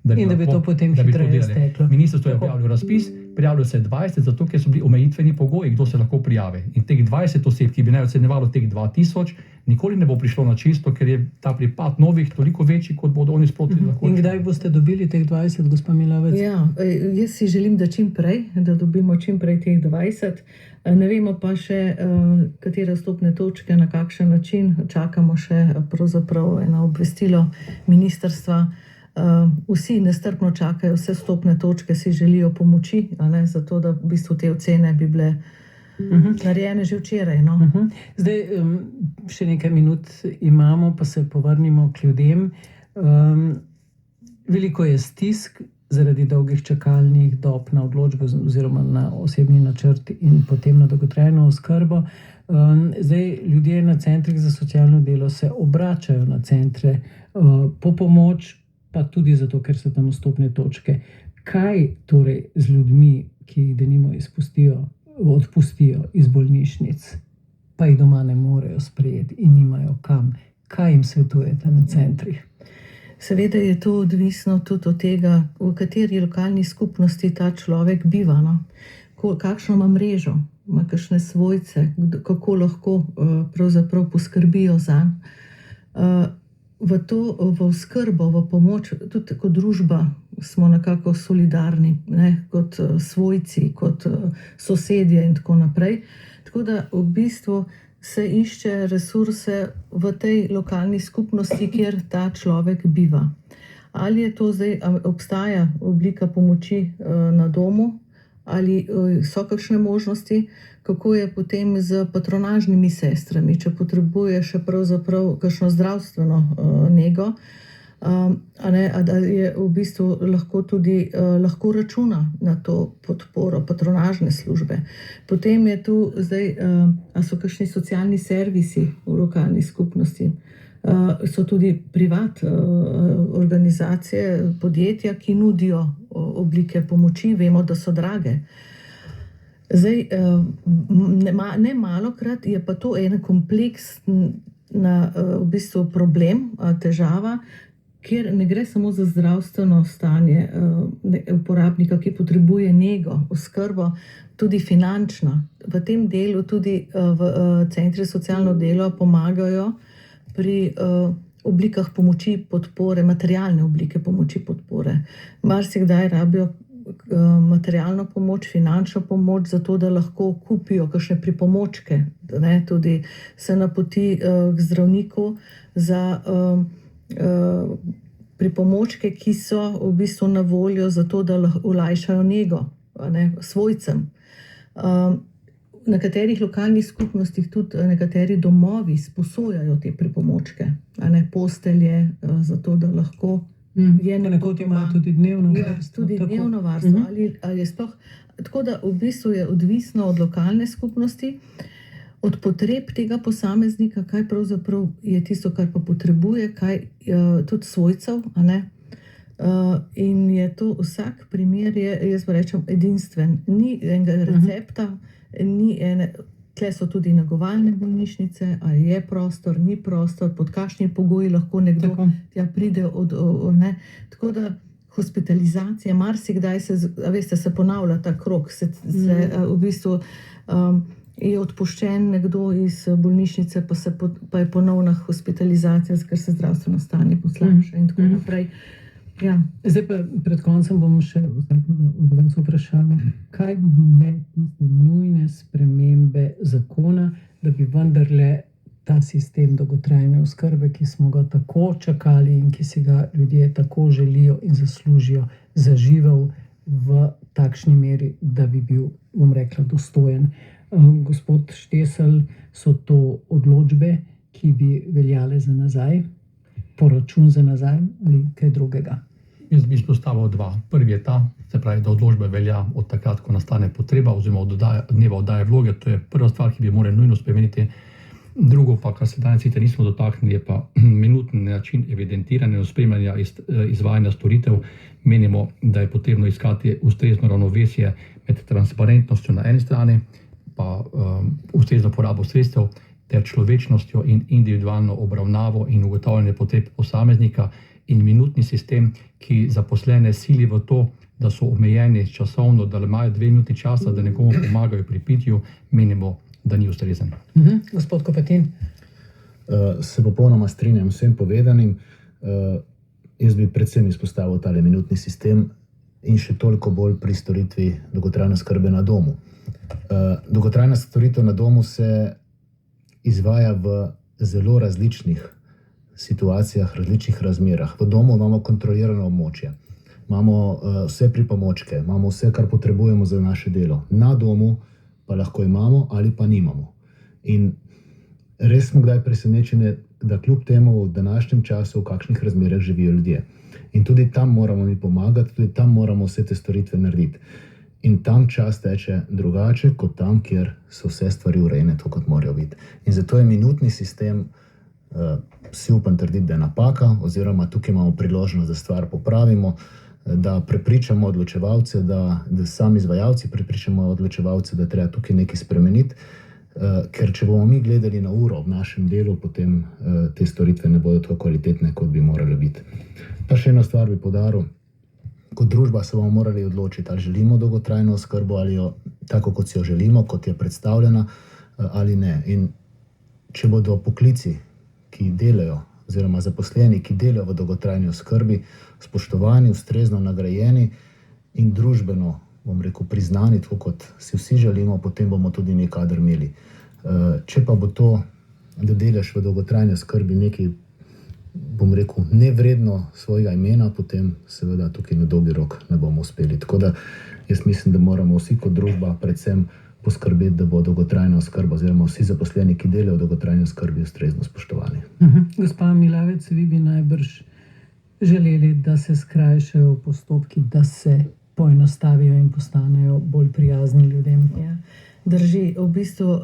Da bi to potem hitreje steklo. Ministrstvo je objavilo razpis, prijavilo se je 20, zato ker so bili omejitveni pogoji, kdo se lahko prijavi. In teh 20 oseb, ki bi naj ocenjevalo teh 2000, nikoli ne bo prišlo na čisto, ker je ta pripad novih toliko večji, kot bodo oni sproti lahko. In kdaj boste dobili teh 20, gospa Milavec? Ja, jaz si želim, da čim prej, da dobimo čim prej teh 20. Ne vemo pa še, katere vstopne točke, na kakšen način. Čakamo še pravzaprav eno obvestilo ministrstva. Vsi nestrpno čakajo, vse vstopne točke si želijo pomoči, zato da v bistvu te ocene bi bile narejene že včeraj. No? Zdaj, še nekaj minut imamo, pa se povrnimo k ljudem. Veliko je stisk zaradi dolgih čakalnih dob na odločbe oziroma na osebni načrt in potem na dolgotrajno oskrbo. Zdaj, ljudje na centrih za socialno delo se obračajo na centre po pomoč, pa tudi zato, ker so tam vstopne točke. Kaj torej z ljudmi, ki jih denimo odpustijo iz bolnišnic, pa jih doma ne morejo sprejeti in nimajo kam? Kaj jim svetujete na centrih? Seveda je to odvisno tudi od tega, v kateri lokalni skupnosti ta človek biva. No? Kakšno ima mrežo, ima kakšne svojce, kako lahko pravzaprav poskrbijo zanj. V oskrbo, v pomoč, tudi kot družba smo nekako solidarni, kot svojci, kot sosedje in tako naprej. Tako da v bistvu se išče resurse v tej lokalni skupnosti, kjer ta človek biva. Ali je to zdaj, obstaja oblika pomoči na domu, ali so kakšne možnosti, kako je potem z patronažnimi sestrami, če potrebuje še pravzaprav kakšno zdravstveno nego, da je v bistvu lahko računa na to podporo patronažne službe. Potem je tu zdaj, a so kakšni socialni servisi v lokalni skupnosti, so tudi privat organizacije, podjetja, ki nudijo oblike pomoči, vemo, da so drage. Zdaj, ne malokrat je pa to ena kompleksna v bistvu problem, težava, kjer ne gre samo za zdravstveno stanje uporabnika, ki potrebuje nego, oskrbo, tudi finančno. V tem delu tudi v centri socialno delo pomagajo pri oblikah pomoči podpore, materialne oblike pomoči podpore. Marsikdaj rabijo materialno pomoč, finančno pomoč, zato da lahko kupijo kakšne pripomočke, tudi se napoti k zdravniku za pripomočke, ki so v bistvu na voljo zato, da olajšajo nego svojcem. V nekaterih lokalnih skupnostih tudi nekateri domovi sposojajo te pripomočke, postelje, zato da lahko Ponekod imajo tudi dnevno varstvo. Tudi dnevno varstvo. Ali je sploh, tako da v bistvu je odvisno od lokalne skupnosti, od potreb tega posameznika, kaj pravzaprav je tisto, kar pa potrebuje, kaj tudi svojcev, in je to vsak primer, jaz rečem, edinstven. Ni enega recepta, ni ene. Tle so tudi negovalne bolnišnice, ali je prostor, ni prostor, pod kakšni pogoji lahko nekdo tja pride. Tako da hospitalizacija, marsikdaj se ponavlja ta krog, v bistvu je odpuščen nekdo iz bolnišnice, pa je ponovna hospitalizacija, ker se zdravstveno stanje poslabša in tako naprej. Ja. Zdaj pa pred koncem bom še od vas vprašala, kaj bi bile tiste nujne spremembe zakona, da bi vendarle ta sistem dolgotrajne oskrbe, ki smo ga tako čakali in ki si ga ljudje tako želijo in zaslužijo, zaživel v takšni meri, da bi bil, bom rekla, dostojen. Gospod Štesel, so to odločbe, ki bi veljale za nazaj? Poračun za nazaj ali kaj drugega? Jaz bi izpostavil dva. Prvi je ta, se pravi, da odločba velja od takrat, ko nastane potreba, oziroma od dneva oddaje vloge. To je prva stvar, ki bi morali nujno spremeniti. Drugo pa, kar se danes sicer nismo dotaknili, je pa minutni način evidentiranja in spremljanja izvajanja storitev. Menimo, da je potrebno iskati ustrezno ravnovesje med transparentnostjo na eni strani, pa ustrezno porabo sredstev, ter človečnostjo in individualno obravnavo in ugotavljanje potreb posameznika, in minutni sistem, ki zaposlene sili v to, da so omejeni časovno, da imajo 2 minuti časa, da nekomu pomagajo pri pitju, menimo, da ni ustrezen. Gospod Kopetin. Se popolnoma strinjam s vsem povedanim. Jaz bi predvsem izpostavil tale minutni sistem in še toliko bolj pri storitvi dolgotrajne oskrbe na domu. Dolgotrajna storitev na domu se izvaja v zelo različnih situacijah, različnih razmerah. V domu imamo kontrolirano območje, imamo vse pripomočke, imamo vse, kar potrebujemo za naše delo. Na domu pa lahko imamo ali pa nimamo. In res smo kdaj presenečeni, da kljub temu v današnjem času, v kakšnih razmerah živijo ljudje. In tudi tam moramo mi pomagati, tudi tam moramo vse te storitve narediti. In tam čas teče drugače, kot tam, kjer so vse stvari urejene, tako kot morajo biti. In zato je minutni sistem, si upam trditi, da je napaka, oziroma tukaj imamo priložnost, da stvar popravimo, da prepričamo odločevalce, da sami izvajalci prepričamo odločevalce, da treba tukaj nekaj spremeniti, ker če bomo mi gledali na uro v našem delu, potem te storitve ne bodo tako kvalitetne, kot bi morale biti. Pa še eno stvar bi poudaril. Kot družba se bomo morali odločiti, ali želimo dolgotrajno oskrbo, ali jo tako, kot si jo želimo, kot je predstavljena, ali ne. In če bodo poklici, ki delajo, oziroma zaposleni, ki delajo v dolgotrajni oskrbi, spoštovani, ustrezno nagrajeni in družbeno, bom rekel, priznani, tako kot si vsi želimo, potem bomo tudi nek kader imeli. Če pa bo to, da delaš v dolgotrajni oskrbi nekaj, bom rekel, nevredno svojega imena, potem seveda tukaj na dolgi rok ne bomo uspeli. Tako da jaz mislim, da moramo vsi kot družba predvsem poskrbeti, da bo dolgotrajna oskrba, oziroma vsi zaposleni, ki delajo v dolgotrajni oskrbi, ustrezno spoštovani. Gospa Milavec, vi bi najbrž želeli, da se skrajšajo postopki, da se poenostavijo in postanejo bolj prijazni ljudem. Ja, drži. V bistvu,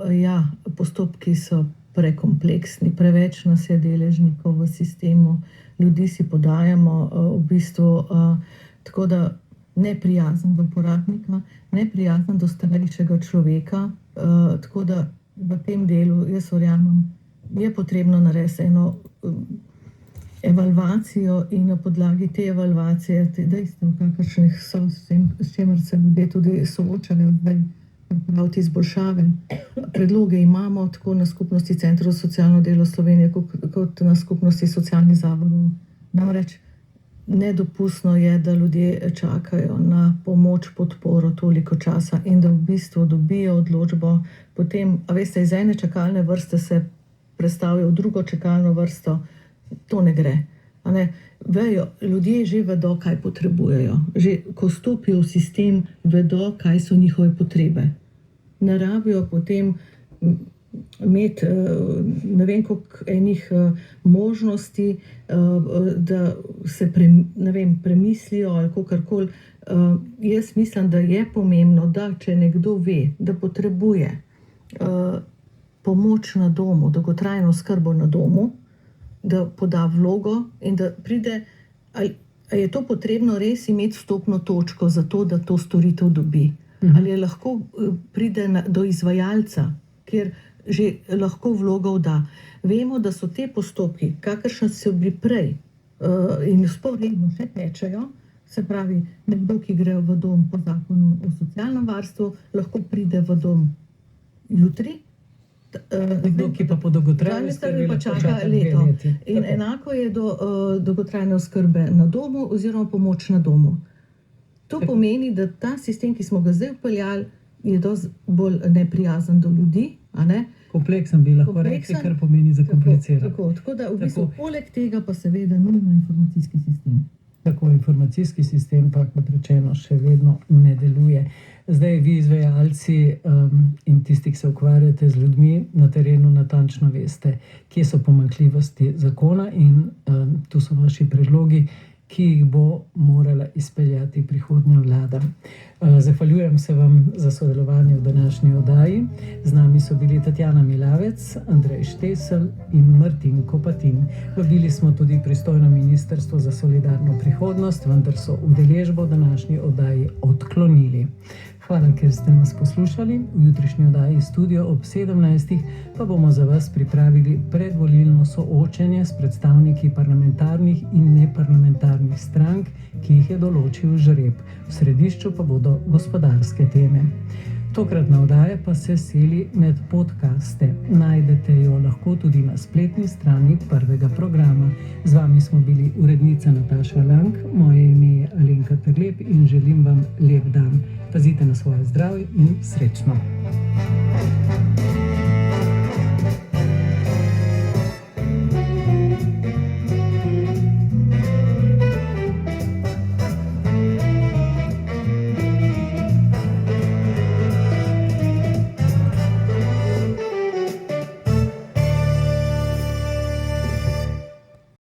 postopki so prekompleksni, preveč nas je deležnikov v sistemu, ljudi si podajamo, v bistvu, tako da neprijazen do uporabnika, neprijazen do starejšega človeka, tako da v tem delu, jaz verjamem, je potrebno narediti eno evalvacijo in na podlagi te evalvacije, te dejstev, kakršnih so, s čemer se ljudje tudi soočajo, praviti izboljšave. Predloge imamo tako na skupnosti Centrov za socialno delo Slovenije, kot na skupnosti socialnih zavodov. Namreč Nedopustno je, da ljudje čakajo na pomoč, podporo toliko časa in da v bistvu dobijo odločbo, potem, a veste, iz ene čakalne vrste se prestavijo v drugo čakalno vrsto, to ne gre. A ne? Vejo, ljudje že vedo, kaj potrebujejo. Že ko stopijo v sistem, vedo, kaj so njihove potrebe. Ne rabijo potem imeti ne vem koliko enih možnosti, da se premislijo ali kakorkoli. Jaz mislim, da je pomembno, da če nekdo ve, da potrebuje pomoč na domu, dolgotrajno oskrbo na domu, da poda vlogo in da pride, ali je to potrebno res imeti vstopno točko za to, da to storitev dobi. Ali je lahko pride do izvajalca, kjer že lahko vlogo da. Vemo, da so te postopki, kakršni so bili prej in vzporedno še tečejo, se pravi, nekdo, ki gre v dom po zakonu o socialnem varstvu, lahko pride v dom jutri. Nekdo, ki pa po dolgotrajni oskrbi pa čaka leto. In enako je do dolgotrajne oskrbe na domu oziroma pomoč na domu. To pomeni, da ta sistem, ki smo ga zdaj vpeljali, je dosti bolj neprijazen do ljudi. Kompleksen bi lahko rekli, kar pomeni zakompliciran. Tako da v bistvu poleg tega pa seveda nujno informacijski sistem. Tako, informacijski sistem pa, kot rečeno, še vedno ne deluje. Zdaj vi izvajalci in tisti, ki se ukvarjate z ljudmi na terenu, natančno veste, kje so pomanjkljivosti zakona in tu so vaši predlogi, ki jih bo morala izpeljati prihodnja vlada. Zahvaljujem se vam za sodelovanje v današnji oddaji. Z nami so bili Tatjana Milavec, Andrej Štesel in Martin Kopatin. Vabili smo tudi pristojno Ministrstvo za solidarno prihodnost, vendar so udeležbo v današnji oddaji odklonili. Hvala, ker ste nas poslušali. V jutrišnji oddaji Studio ob 17. pa bomo za vas pripravili predvolilno soočenje s predstavniki parlamentarnih in neparlamentarnih strank, ki jih je določil žreb. V središču pa bodo gospodarske teme. Tokratna oddaja pa se seli med podcaste. Najdete jo lahko tudi na spletni strani prvega programa. Z vami smo bili urednica Nataša Lang, moje ime je Alenka Terlep in želim vam lep dan. Pazite na svoje zdravje in srečno!